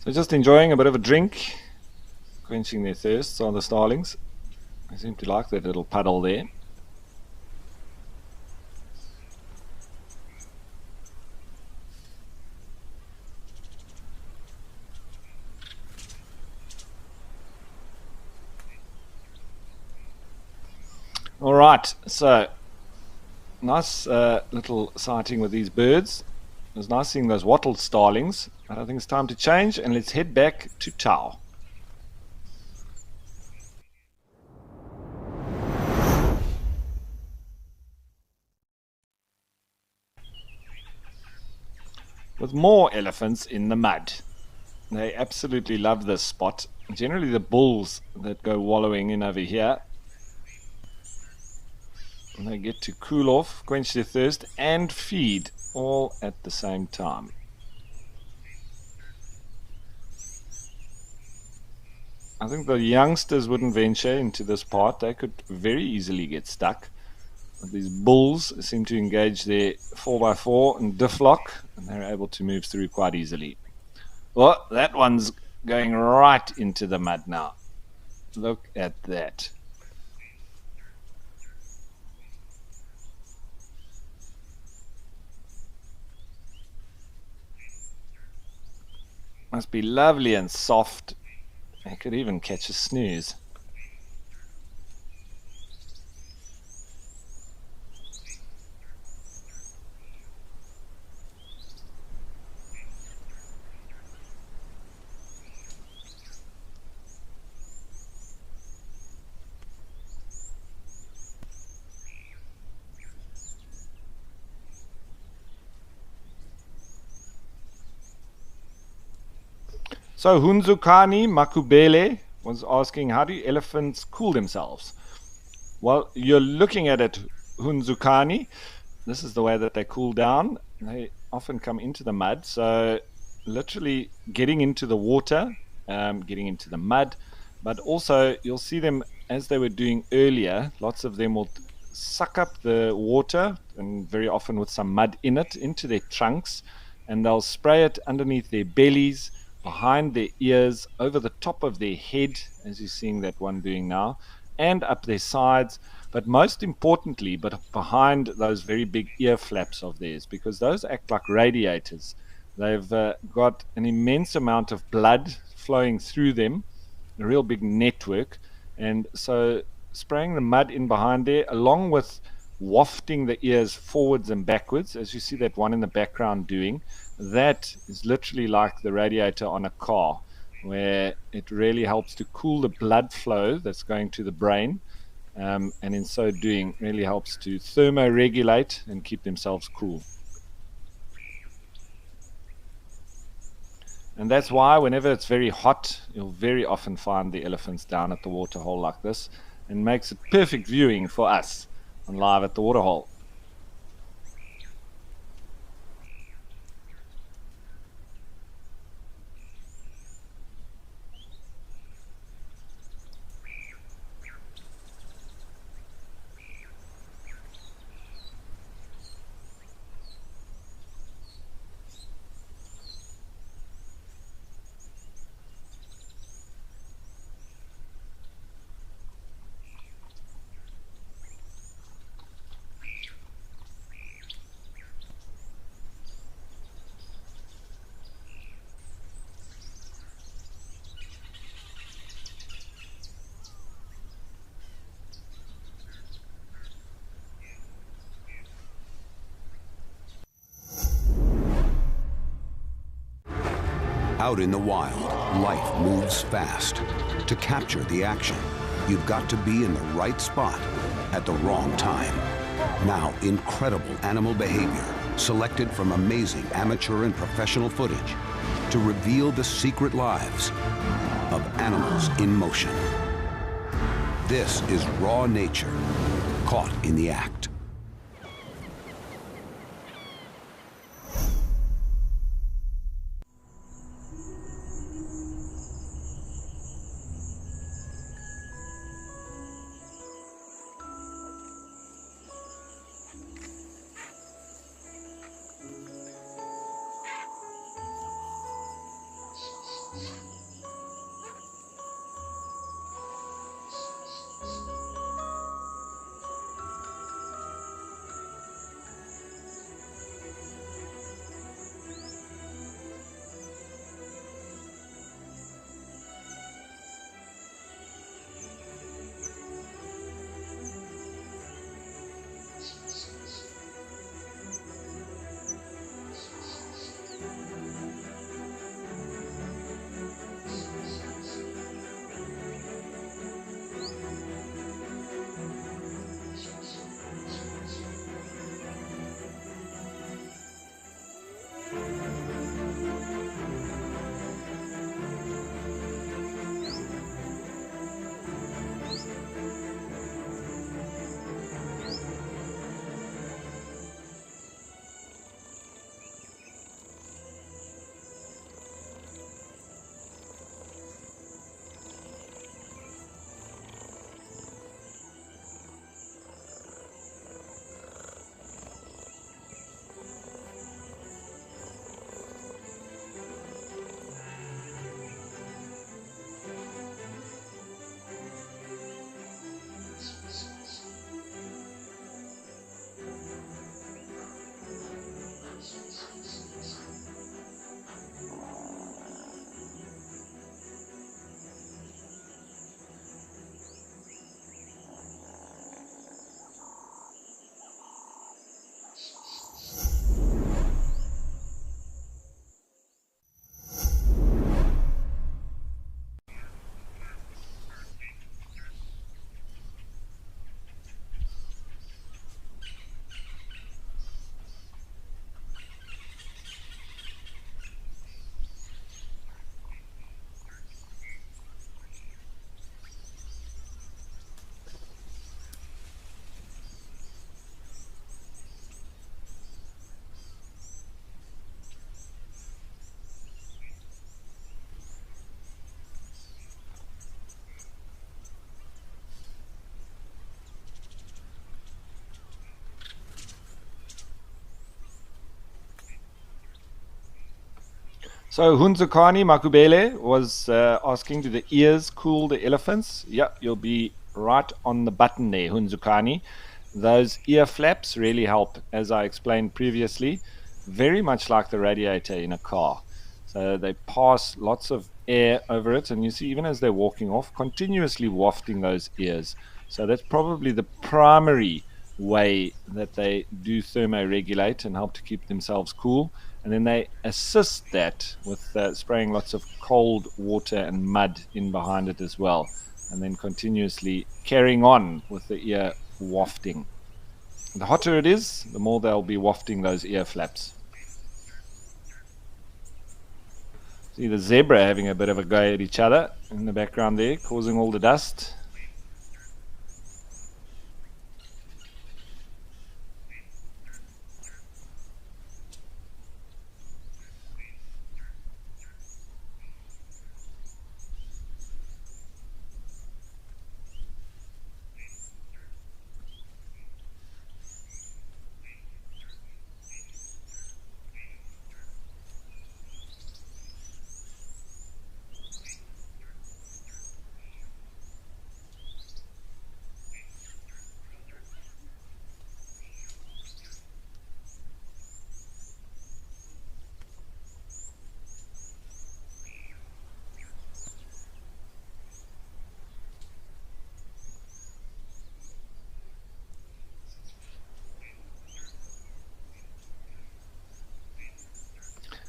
So just enjoying a bit of a drink, quenching their thirsts on the starlings. They seem to like that little puddle there. All right, so nice little sighting with these birds. It was nice seeing those wattled starlings, but I think it's time to change, and let's head back to Tau. with more elephants in the mud. They absolutely love this spot. Generally the bulls that go wallowing in over here. And they get to cool off, quench their thirst, and feed all at the same time. I think the youngsters wouldn't venture into this part. They could very easily get stuck. But these bulls seem to engage their 4x4 and diff lock, and they're able to move through quite easily. Well, that one's going right into the mud now. Look at that. Must be lovely and soft. I could even catch a snooze. So Hunzukani Makubele was asking, how do elephants cool themselves? Well, you're looking at it, Hunzukani. This is the way that they cool down. They often come into the mud, so literally getting into the water, getting into the mud, but also you'll see them, as they were doing earlier, lots of them will suck up the water, and very often with some mud in it, into their trunks, and they'll spray it underneath their bellies, behind their ears, over the top of their head, as you're seeing that one doing now, and up their sides, but most importantly, but behind those very big ear flaps of theirs, because those act like radiators. They've got an immense amount of blood flowing through them, a real big network, and so spraying the mud in behind there, along with wafting the ears forwards and backwards, as you see that one in the background doing, that is literally like the radiator on a car, where it really helps to cool the blood flow that's going to the brain, and in so doing really helps to thermoregulate and keep themselves cool. And that's why whenever it's very hot, you'll very often find the elephants down at the waterhole like this, and makes it perfect viewing for us on Live at the Waterhole. Out in the wild, life moves fast. To capture the action, you've got to be in the right spot at the wrong time. Now, incredible animal behavior, selected from amazing amateur and professional footage, to reveal the secret lives of animals in motion. This is raw nature, caught in the act. So Hunzukani Makubele was asking, do the ears cool the elephants? Yeah, you'll be right on the button there, Hunzukani. Those ear flaps really help, as I explained previously, very much like the radiator in a car. So they pass lots of air over it, and you see, even as they're walking off, continuously wafting those ears. So that's probably the primary way that they do thermoregulate and help to keep themselves cool. And then they assist that with spraying lots of cold water and mud in behind it as well, and then continuously carrying on with the ear wafting. The hotter it is, the more they'll be wafting those ear flaps. See the zebra having a bit of a go at each other in the background there, causing all the dust.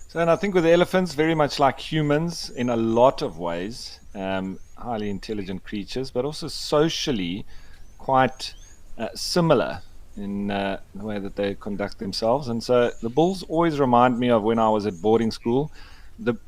So, and I think with elephants, very much like humans in a lot of ways, highly intelligent creatures, but also socially quite similar in the way that they conduct themselves. And so the bulls always remind me of when I was at boarding school.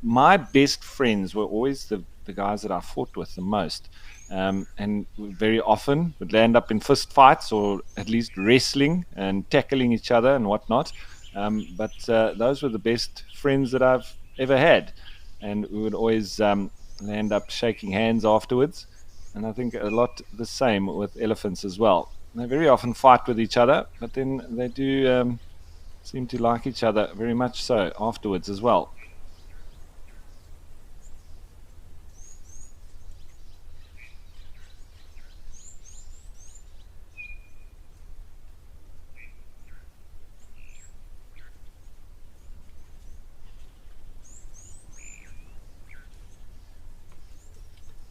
My best friends were always the guys that I fought with the most. And very often would end up in fist fights or at least wrestling and tackling each other and whatnot. But those were the best friends that I've ever had, and we would always end up shaking hands afterwards. And I think a lot the same with elephants as well. They very often fight with each other, but then they do seem to like each other very much so afterwards as well.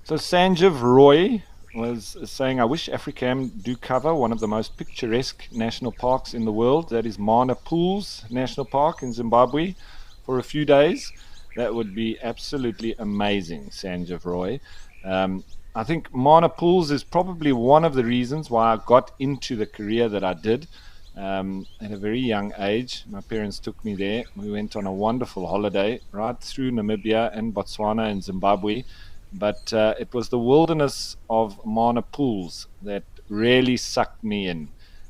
So Sanjeev Roy was saying, I wish Africam do cover one of the most picturesque national parks in the world. That is Mana Pools National Park in Zimbabwe for a few days. That would be absolutely amazing, Sanjeev Roy. I think Mana Pools is probably one of the reasons why I got into the career that I did. At a very young age, my parents took me there. We went on a wonderful holiday right through Namibia and Botswana and Zimbabwe. But it was the wilderness of Mana Pools that really sucked me in.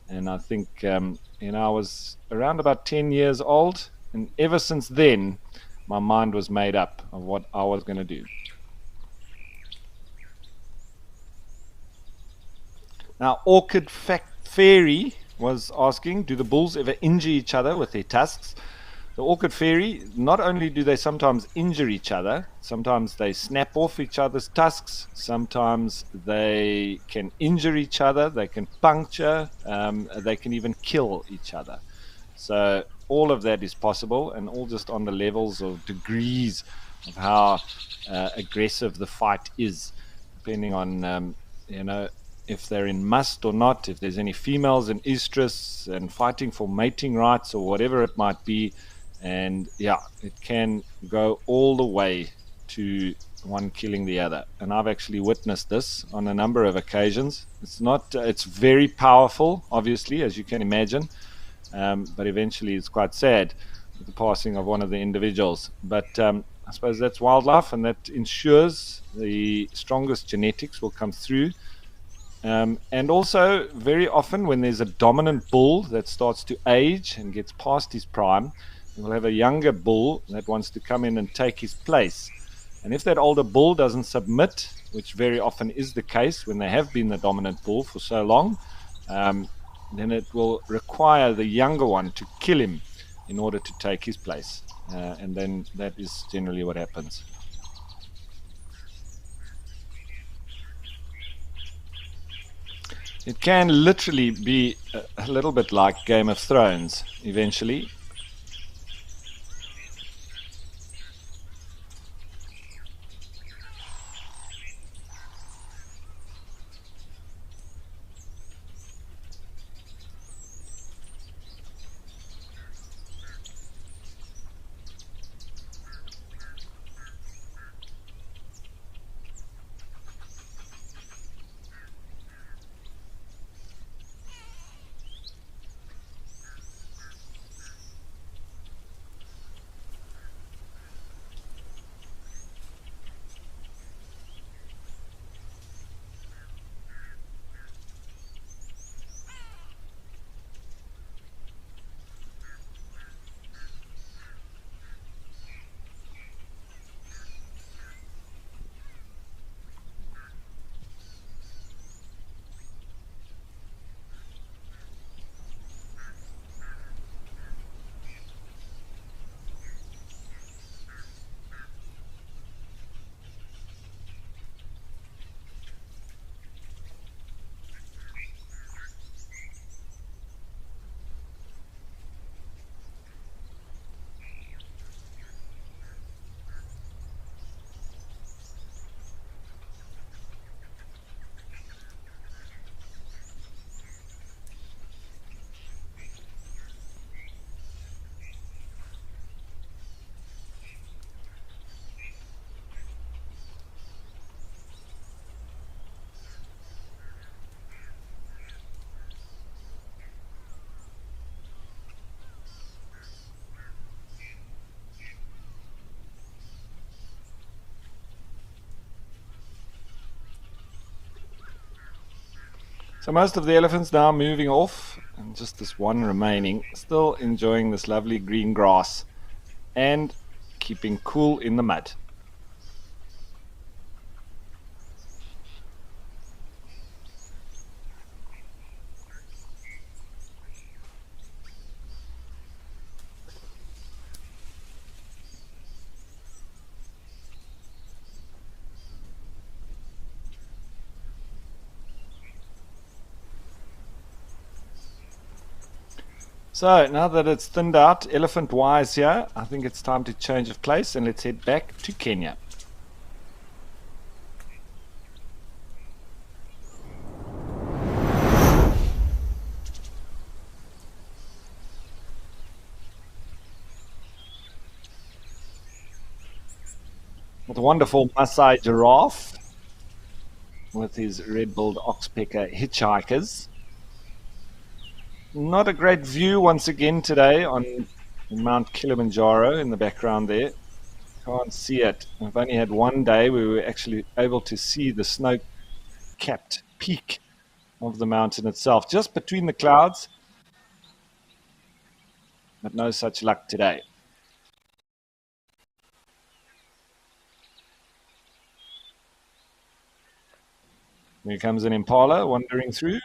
And I think, I was around about 10 years old. And ever since then, my mind was made up of what I was going to do. Now, Orchid Fairy was asking, do the bulls ever injure each other with their tusks? The orchid fairy, not only do they sometimes injure each other, sometimes they snap off each other's tusks, sometimes they can injure each other, they can puncture, they can even kill each other. So all of that is possible, and all just on the levels of degrees of how aggressive the fight is, depending on, if they're in must or not, if there's any females in estrus and fighting for mating rights or whatever it might be. And yeah, it can go all the way to one killing the other. And I've actually witnessed this on a number of occasions. It's very powerful, obviously, as you can imagine. But eventually it's quite sad with the passing of one of the individuals. But I suppose that's wildlife, and that ensures the strongest genetics will come through. And also, very often when there's a dominant bull that starts to age and gets past his prime, we'll have a younger bull that wants to come in and take his place. And if that older bull doesn't submit, which very often is the case when they have been the dominant bull for so long, then it will require the younger one to kill him in order to take his place. and then that is generally what happens. It can literally be a little bit like Game of Thrones eventually. So most of the elephants now moving off, and just this one remaining, still enjoying this lovely green grass and keeping cool in the mud. So now that it's thinned out elephant-wise here, I think it's time to change of place and let's head back to Kenya. With a wonderful Maasai giraffe with his red-billed oxpecker hitchhikers. Not a great view once again today on Mount Kilimanjaro in the background there. Can't see it. We've only had one day where we were actually able to see the snow-capped peak of the mountain itself, just between the clouds, but no such luck today. Here comes an impala wandering through.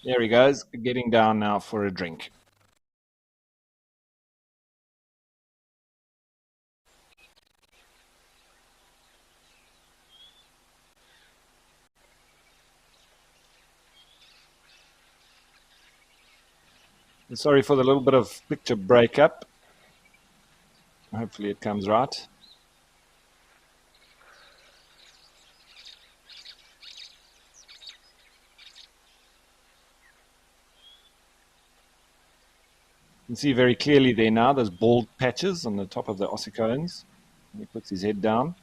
There he goes, getting down now for a drink. Sorry for the little bit of picture breakup. Hopefully it comes right. You can see very clearly there now, those bald patches on the top of the ossicones. He puts his head down.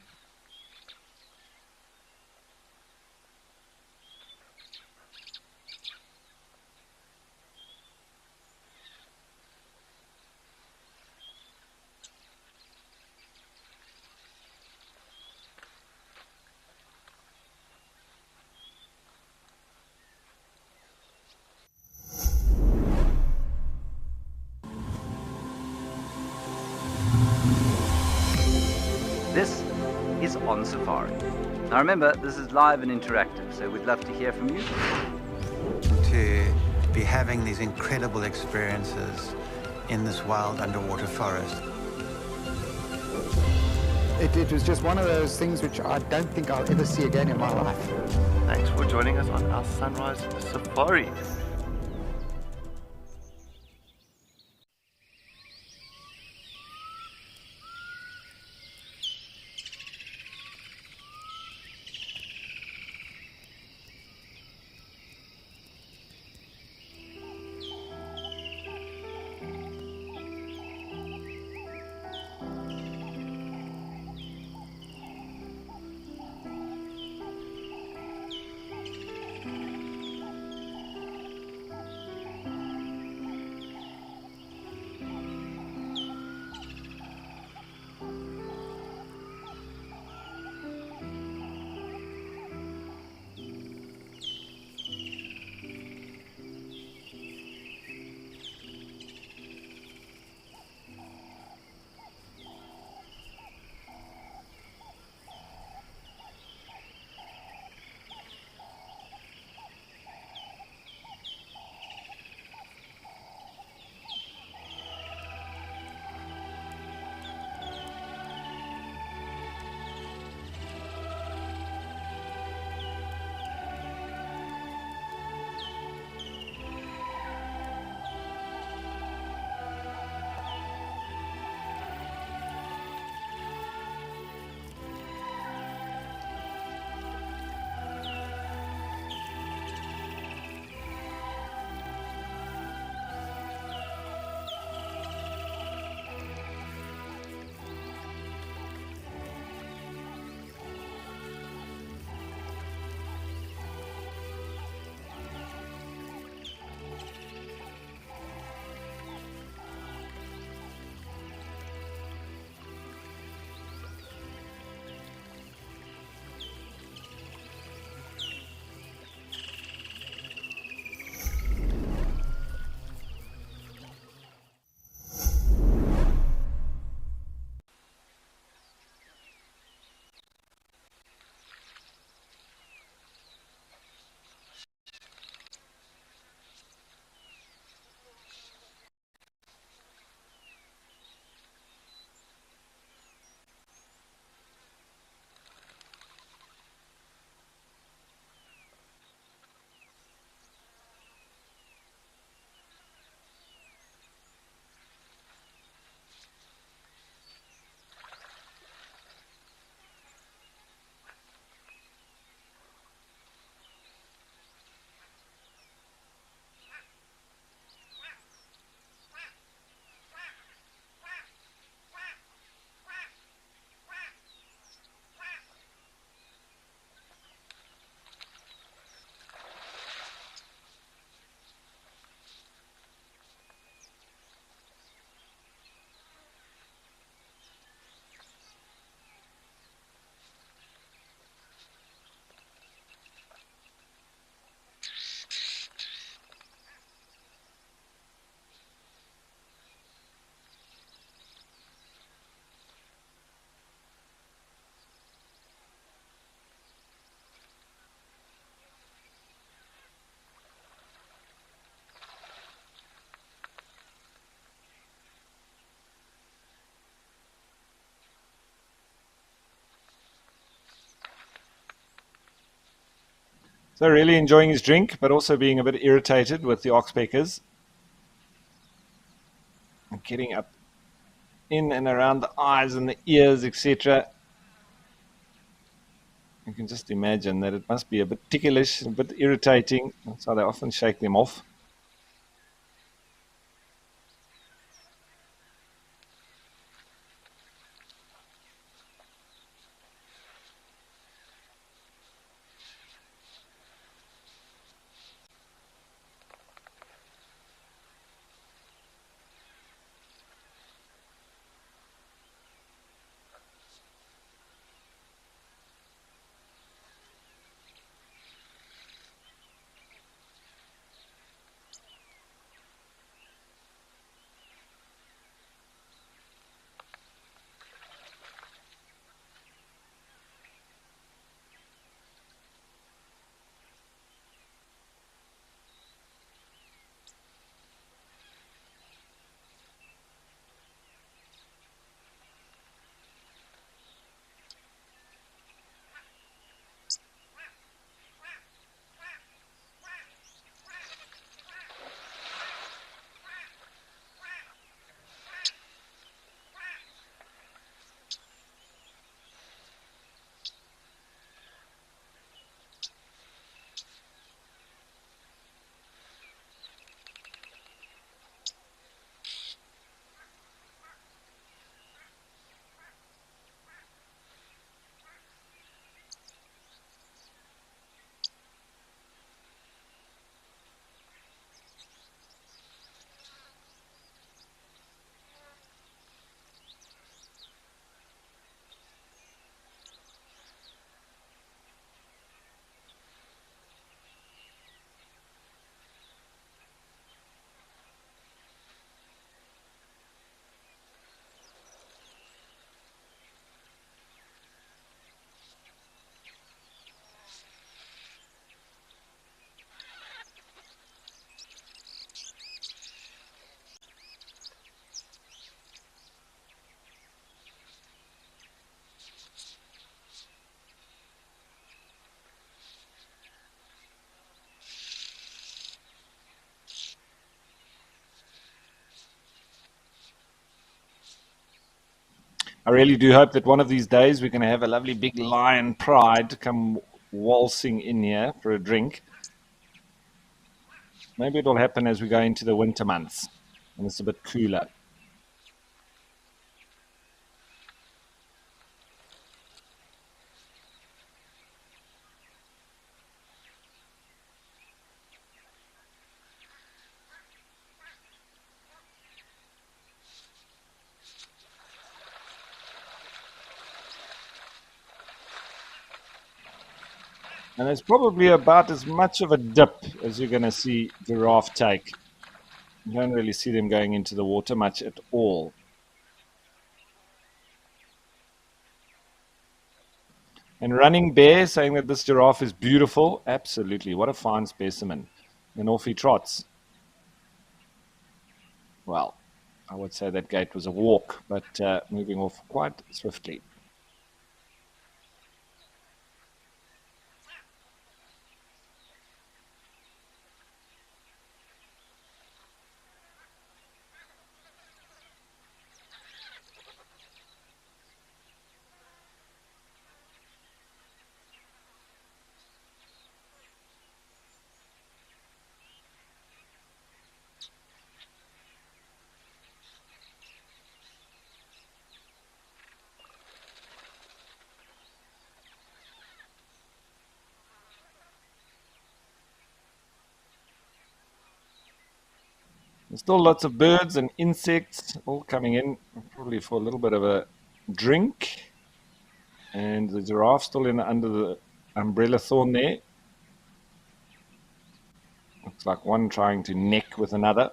the safari. Now remember, this is live and interactive, so we'd love to hear from you. To be having these incredible experiences in this wild underwater forest. It was just one of those things which I don't think I'll ever see again in my life. Thanks for joining us on our Sunrise Safari. So really enjoying his drink, but also being a bit irritated with the oxpeckers. And getting up in and around the eyes and the ears, etc. You can just imagine that it must be a bit ticklish, a bit irritating. That's how they often shake them off. I really do hope that one of these days we're going to have a lovely big lion pride come waltzing in here for a drink. Maybe it'll happen as we go into the winter months and it's a bit cooler. And it's probably about as much of a dip as you're going to see giraffe take. You don't really see them going into the water much at all. And Running Bear saying that this giraffe is beautiful. Absolutely. What a fine specimen. And off he trots. Well, I would say that gait was a walk, but moving off quite swiftly. There's still lots of birds and insects all coming in, probably for a little bit of a drink. And the giraffe still in under the umbrella thorn there. Looks like one trying to neck with another.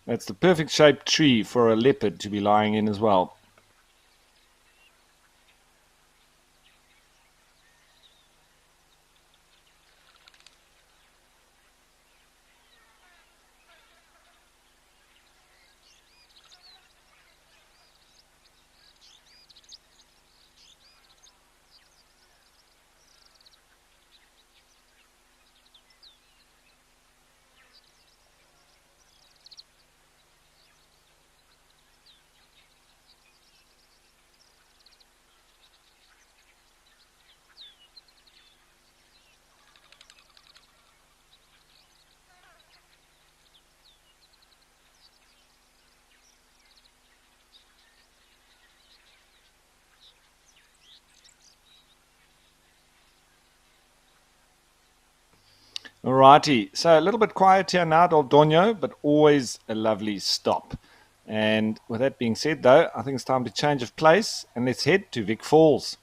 That's the perfect shaped tree for a leopard to be lying in as well. Alrighty, so a little bit quiet here now at Old Donyo, but always a lovely stop. And with that being said, though, I think it's time to change of place and let's head to Vic Falls.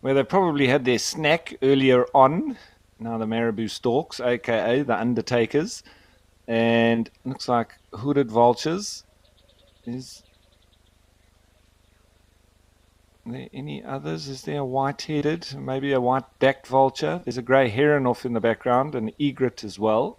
Where they probably had their snack earlier on. Now the marabou storks, aka the undertakers. And looks like hooded vultures. Is there any others? Is there a white-headed, maybe a white-backed vulture? There's a grey heron off in the background, an egret as well.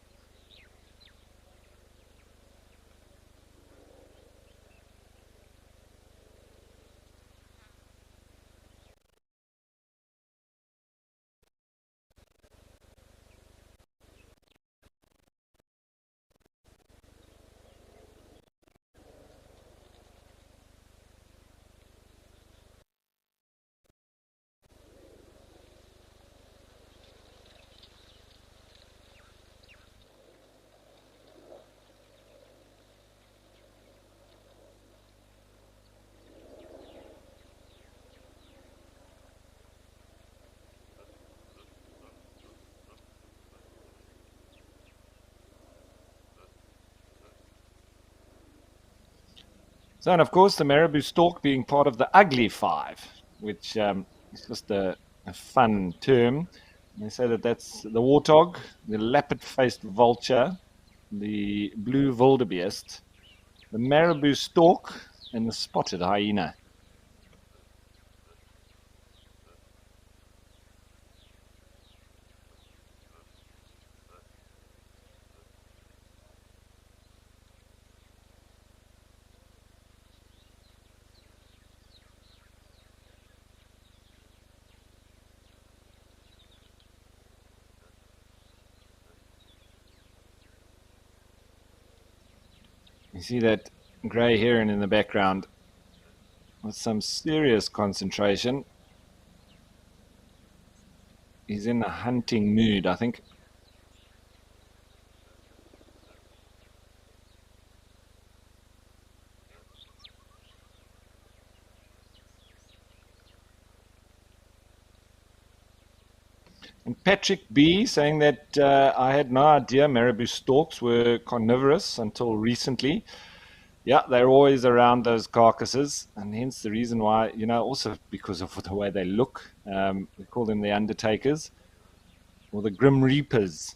So, and of course, the marabou stork being part of the ugly five, which is just a fun term. They say that that's the warthog, the lappet-faced vulture, the blue wildebeest, the marabou stork, and the spotted hyena. You see that grey heron in the background with some serious concentration. He's in a hunting mood, I think. And Patrick B saying that I had no idea marabou storks were carnivorous until recently. Yeah, they're always around those carcasses, and hence the reason why, also because of the way they look. We call them the undertakers or the grim reapers.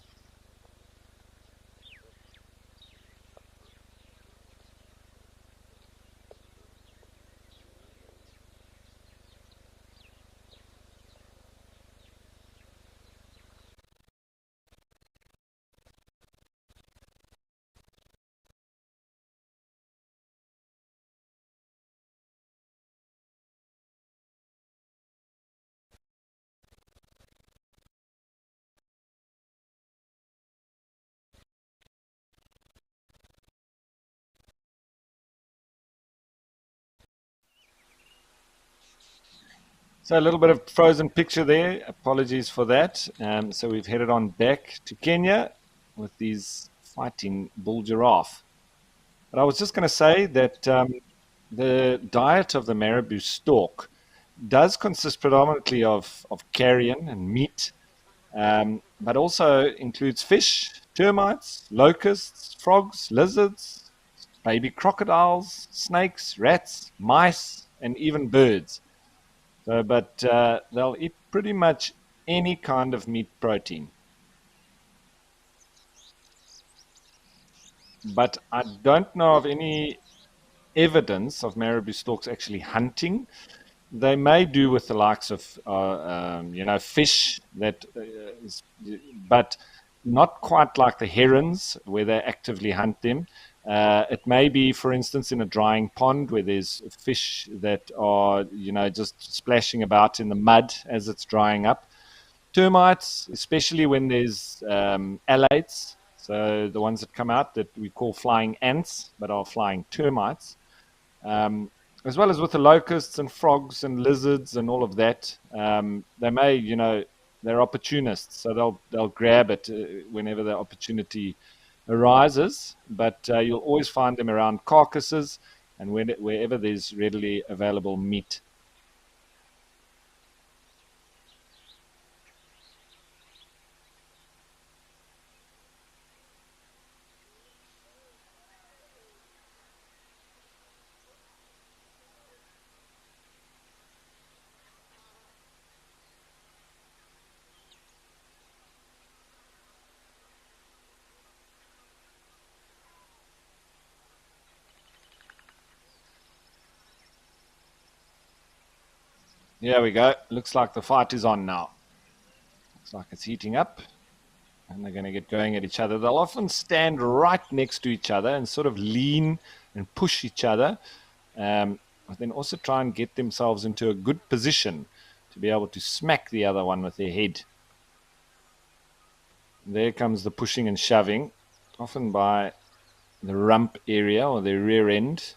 So a little bit of frozen picture there. Apologies for that. So we've headed on back to Kenya with these fighting bull giraffe. But I was just going to say that the diet of the marabou stork does consist predominantly of carrion and meat, but also includes fish, termites, locusts, frogs, lizards, baby crocodiles, snakes, rats, mice, and even birds. So, but they'll eat pretty much any kind of meat protein. But I don't know of any evidence of marabou storks actually hunting. They may do with the likes of, fish but not quite like the herons where they actively hunt them. It may be, for instance, in a drying pond where there's fish that are, just splashing about in the mud as it's drying up. Termites, especially when there's alates, so the ones that come out that we call flying ants, but are flying termites, as well as with the locusts and frogs and lizards and all of that. They may, they're opportunists, so they'll grab it whenever the opportunity arises. But you'll always find them around carcasses and wherever there's readily available meat. Here we go. Looks like the fight is on now. Looks like it's heating up. And they're going to get going at each other. They'll often stand right next to each other and sort of lean and push each other. But then also try and get themselves into a good position to be able to smack the other one with their head. There comes the pushing and shoving, often by the rump area or the rear end.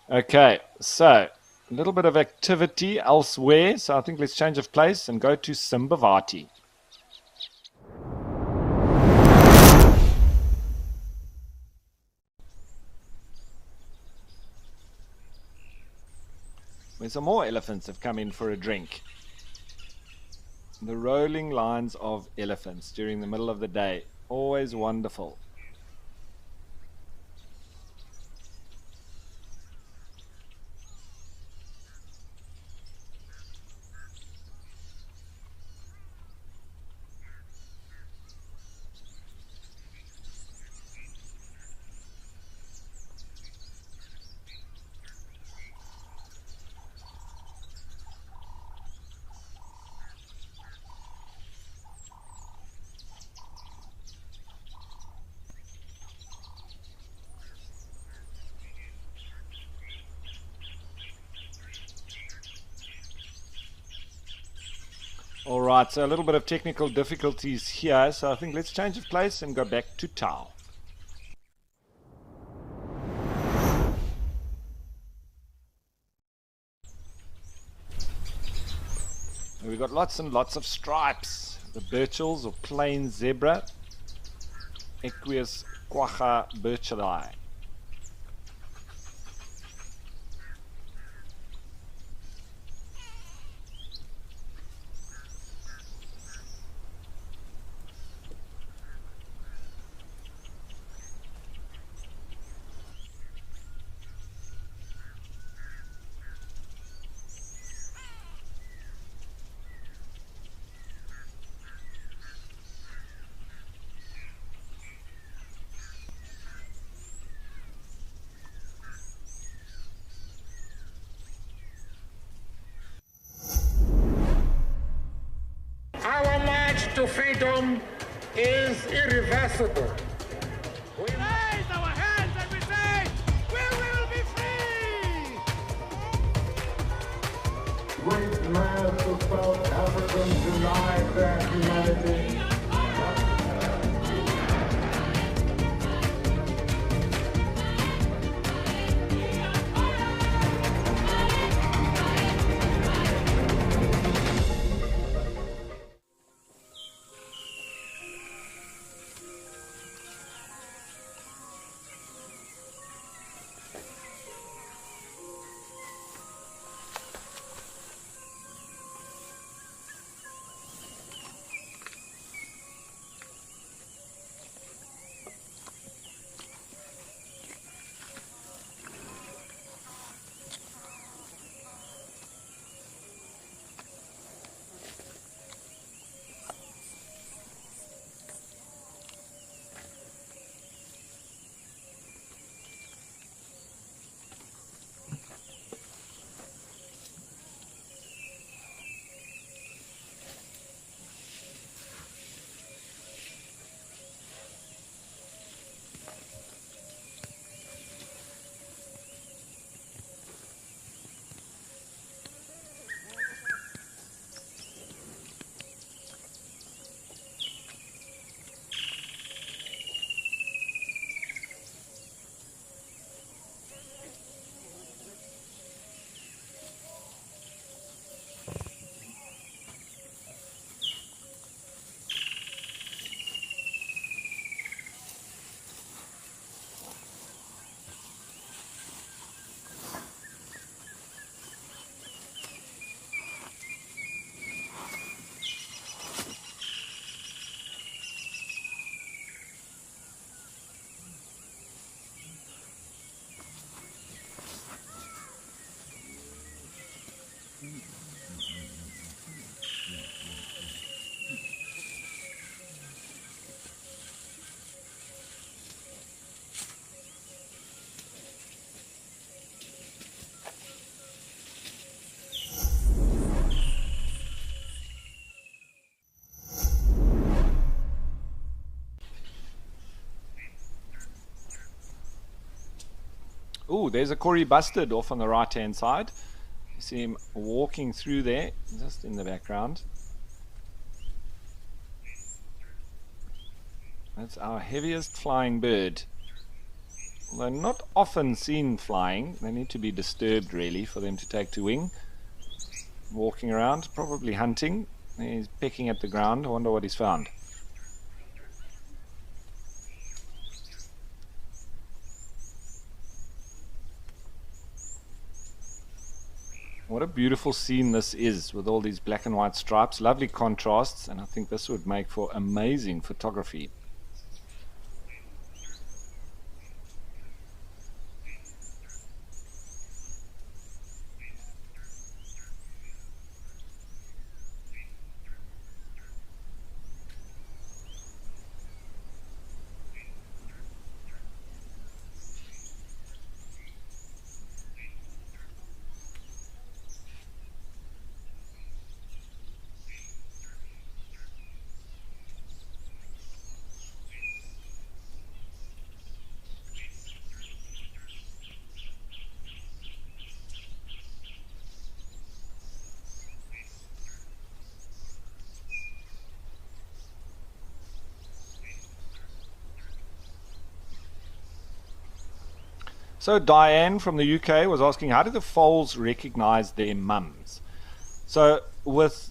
Okay, so a little bit of activity elsewhere. So I think let's change of place and go to Simbavati. Where some more elephants have come in for a drink. The rolling lines of elephants during the middle of the day. Always wonderful. Alright, so a little bit of technical difficulties here, so I think let's change of place and go back to Tau. We've got lots and lots of stripes. The birchels or plain zebra, Equus quagga bircheli. Our march to freedom is irreversible. We raise our hands and we say, we will be free! Great mass of South Africans denied their humanity. Ooh, there's a Cory bustard off on the right hand side. You see him walking through there, just in the background. That's our heaviest flying bird. Although not often seen flying, they need to be disturbed really for them to take to wing. Walking around, probably hunting. He's pecking at the ground. I wonder what he's found. What a beautiful scene this is with all these black and white stripes, lovely contrasts, and I think this would make for amazing photography. So Diane from the UK was asking, how do the foals recognize their mums? So with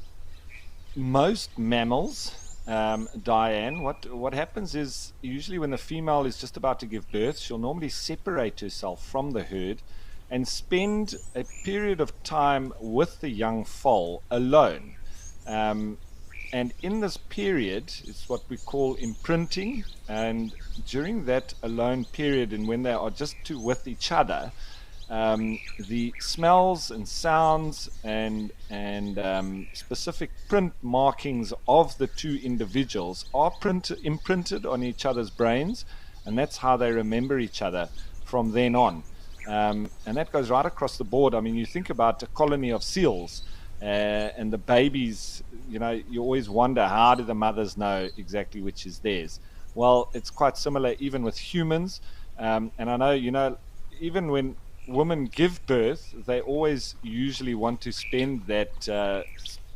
most mammals, Diane, what happens is usually when the female is just about to give birth, she'll normally separate herself from the herd and spend a period of time with the young foal alone. And in this period, it's what we call imprinting. And during that alone period, and when they are just with each other, the smells and sounds and specific print markings of the two individuals are imprinted on each other's brains, and that's how they remember each other from then on. And that goes right across the board. I mean, you think about a colony of seals, and the babies, you always wonder, how do the mothers know exactly which is theirs? Well, it's quite similar even with humans. And I know, even when women give birth, they always usually want to spend that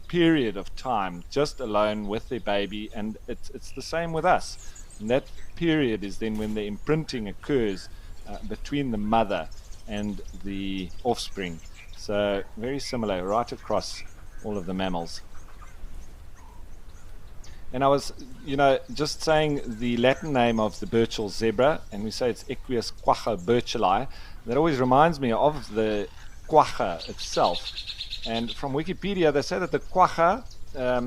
period of time just alone with their baby, and it's the same with us. And that period is then when the imprinting occurs between the mother and the offspring. So very similar right across all of the mammals. And I was, just saying the Latin name of the Burchell zebra, and we say it's Equus quagga burchellii. That always reminds me of the quagga itself. And from Wikipedia, they say that the quagga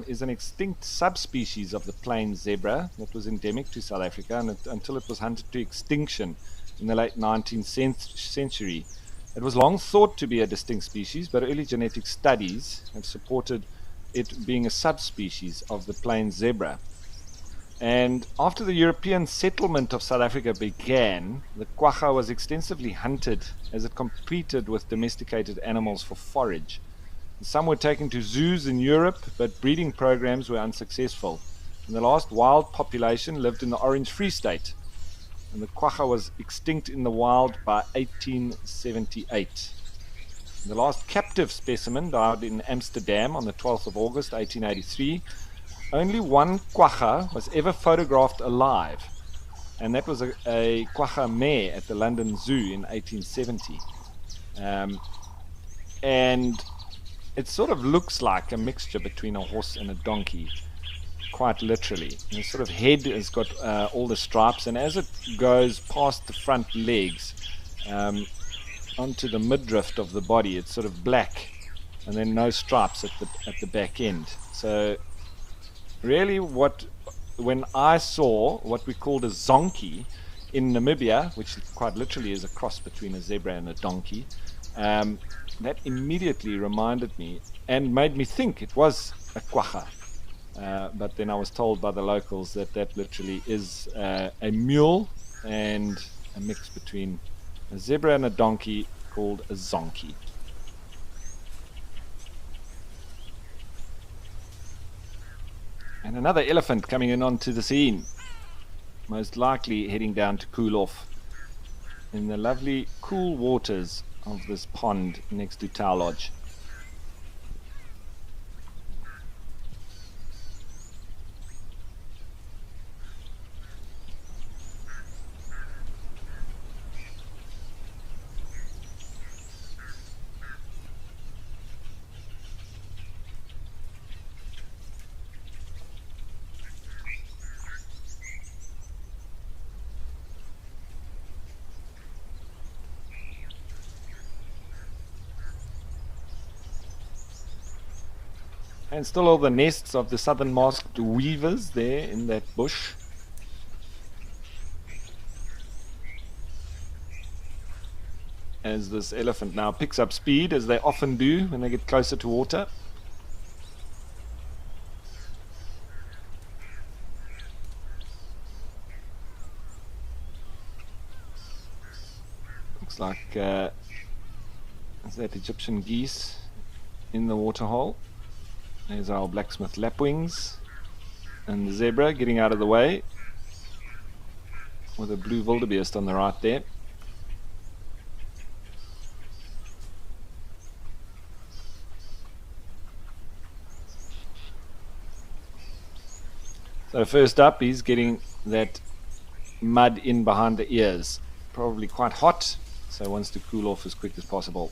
is an extinct subspecies of the plain zebra that was endemic to South Africa until it was hunted to extinction in the late 19th century. It was long thought to be a distinct species, but early genetic studies have supported it being a subspecies of the plain zebra. And after the European settlement of South Africa began, the quagga was extensively hunted as it competed with domesticated animals for forage. Some were taken to zoos in Europe, but breeding programs were unsuccessful. And the last wild population lived in the Orange Free State, and the quagga was extinct in the wild by 1878. The last captive specimen died in Amsterdam on the 12th of August 1883. Only one quagga was ever photographed alive, and that was a quagga mare at the London Zoo in 1870. And it sort of looks like a mixture between a horse and a donkey, quite literally. And the sort of head has got all the stripes, and as it goes past the front legs onto the midriff of the body, it's sort of black, and then no stripes at the back end. So really, when I saw what we called a zonkie in Namibia, which quite literally is a cross between a zebra and a donkey, that immediately reminded me and made me think it was a quagga. But then I was told by the locals that literally is a mule and a mix between a zebra and a donkey called a zonkie. And another elephant coming in onto the scene, most likely heading down to cool off in the lovely cool waters of this pond next to Tau Lodge. And still all the nests of the southern masked weavers there in that bush. As this elephant now picks up speed, as they often do when they get closer to water. Looks like is that Egyptian geese in the waterhole. There's our blacksmith lapwings and the zebra getting out of the way with a blue wildebeest on the right there. So first up, he's getting that mud in behind the ears. Probably quite hot, so it wants to cool off as quick as possible.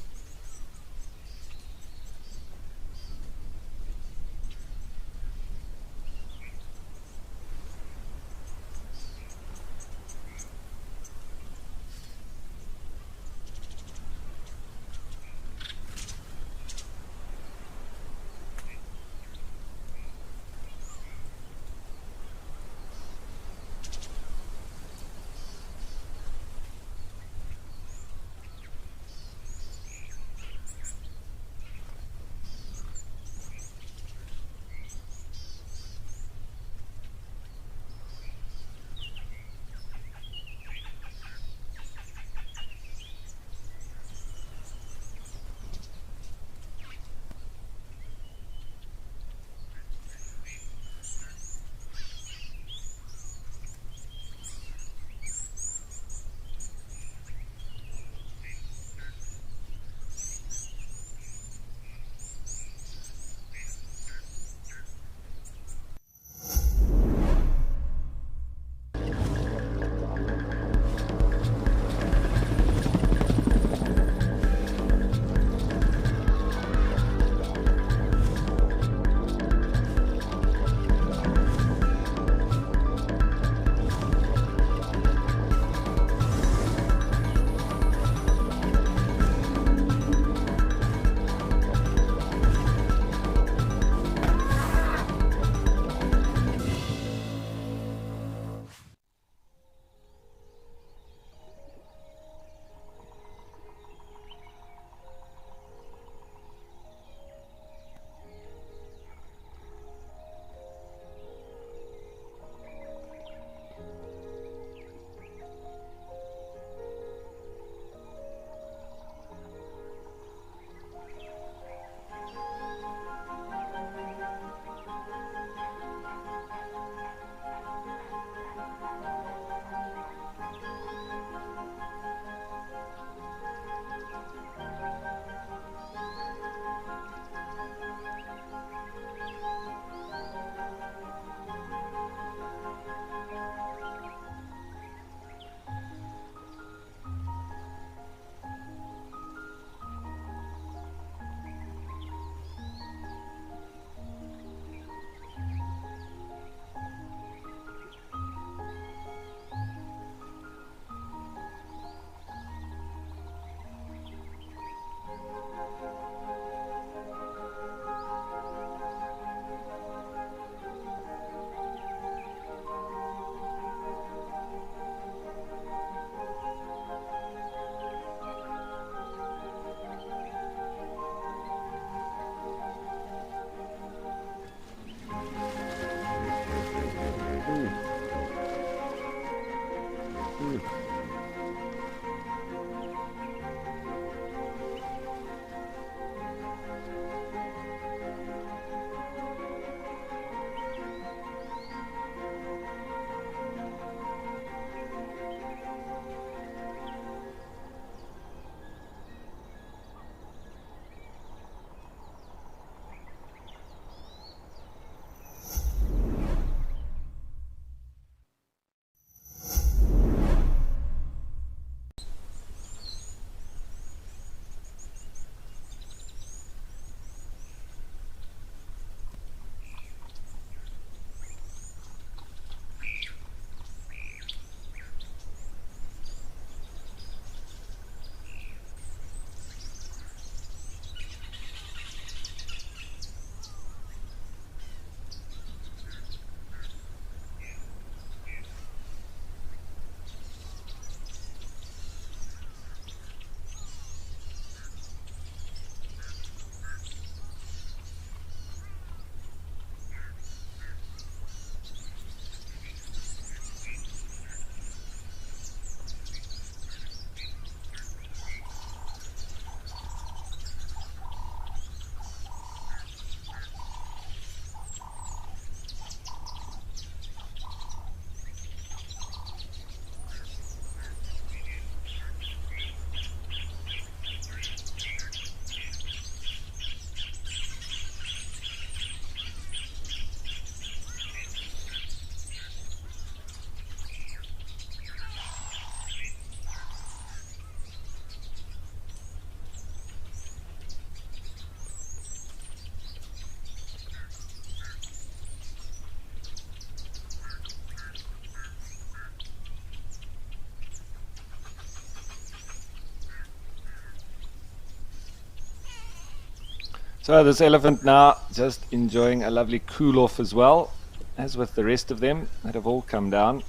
So this elephant now just enjoying a lovely cool off as well, as with the rest of them that have all come down.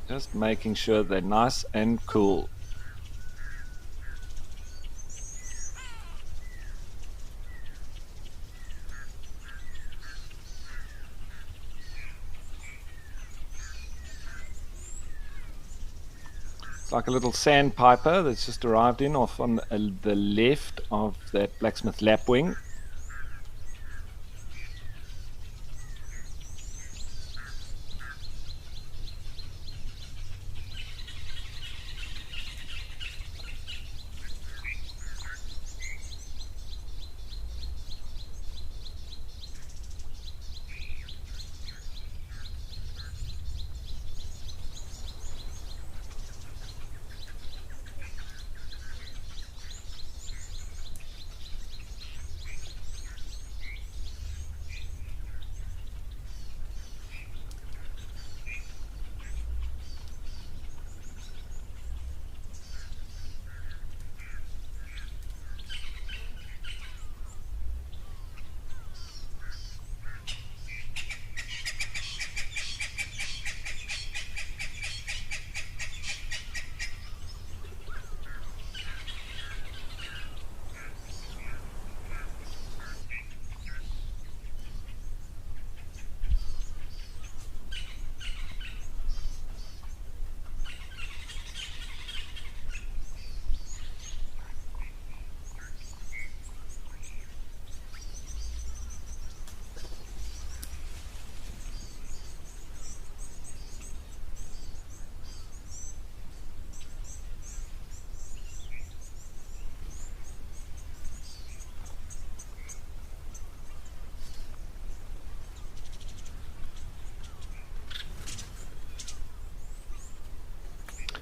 Just making sure they're nice and cool. It's like a little sandpiper that's just arrived in off on the left of that blacksmith lapwing.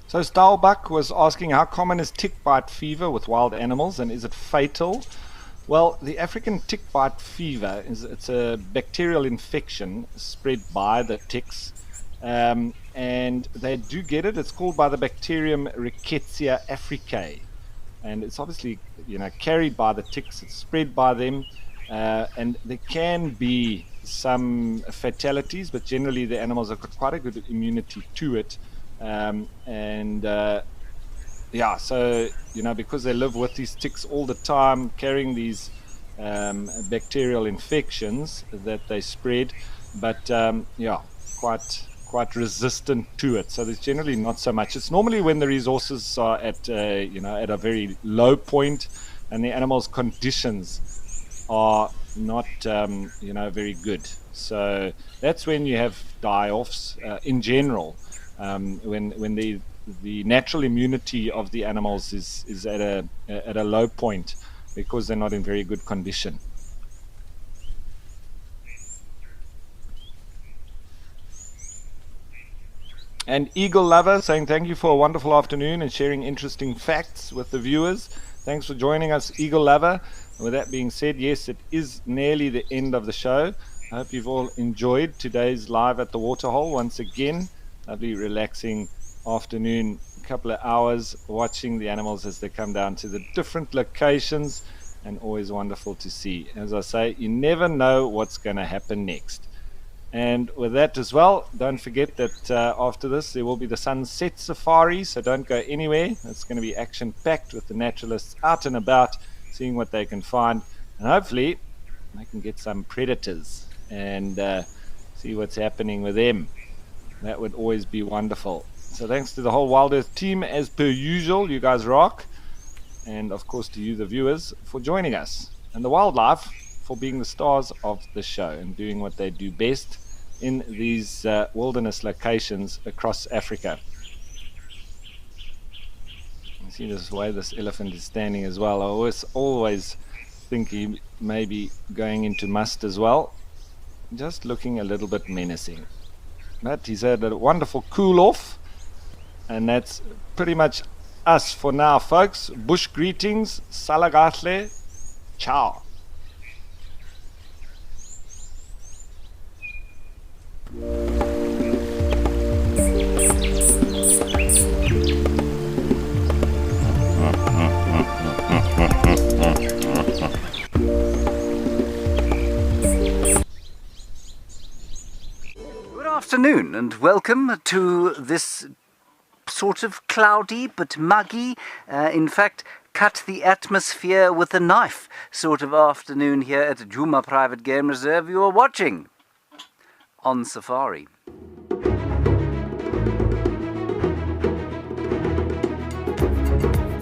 So Staalbach was asking, how common is tick bite fever with wild animals, and is it fatal? Well, the African tick bite fever it's a bacterial infection spread by the ticks, and they do get it. It's called by the bacterium Rickettsia africae, and it's obviously carried by the ticks. It's spread by them, and there can be some fatalities, but generally the animals have got quite a good immunity to it. So because they live with these ticks all the time, carrying these bacterial infections that they spread, but quite resistant to it. So there's generally not so much. It's normally when the resources are at at a very low point, and the animals' conditions are not very good. So that's when you have die-offs in general. When the natural immunity of the animals is at a low point because they're not in very good condition. And Eagle Lover saying thank you for a wonderful afternoon and sharing interesting facts with the viewers. Thanks for joining us, Eagle Lover. With that being said, yes, it is nearly the end of the show. I hope you've all enjoyed today's live at the Waterhole once again. Lovely, relaxing afternoon, a couple of hours watching the animals as they come down to the different locations, and always wonderful to see. As I say, you never know what's going to happen next. And with that as well, don't forget that after this there will be the sunset safari, so don't go anywhere. It's going to be action-packed with the naturalists out and about, seeing what they can find, and hopefully they can get some predators and see what's happening with them. That would always be wonderful. So thanks to the whole WildEarth team, as per usual. You guys rock. And of course to you, the viewers, for joining us. And the wildlife for being the stars of the show and doing what they do best in these wilderness locations across Africa. You see this way this elephant is standing as well. I always think he may be going into must as well. Just looking a little bit menacing. But he's had a wonderful cool off, and that's pretty much us for now, folks. Bush greetings, salagatle, ciao. afternoon and welcome to this sort of cloudy but muggy, in fact, cut the atmosphere with a knife sort of afternoon here at Djuma Private Game Reserve. You are watching on Safari.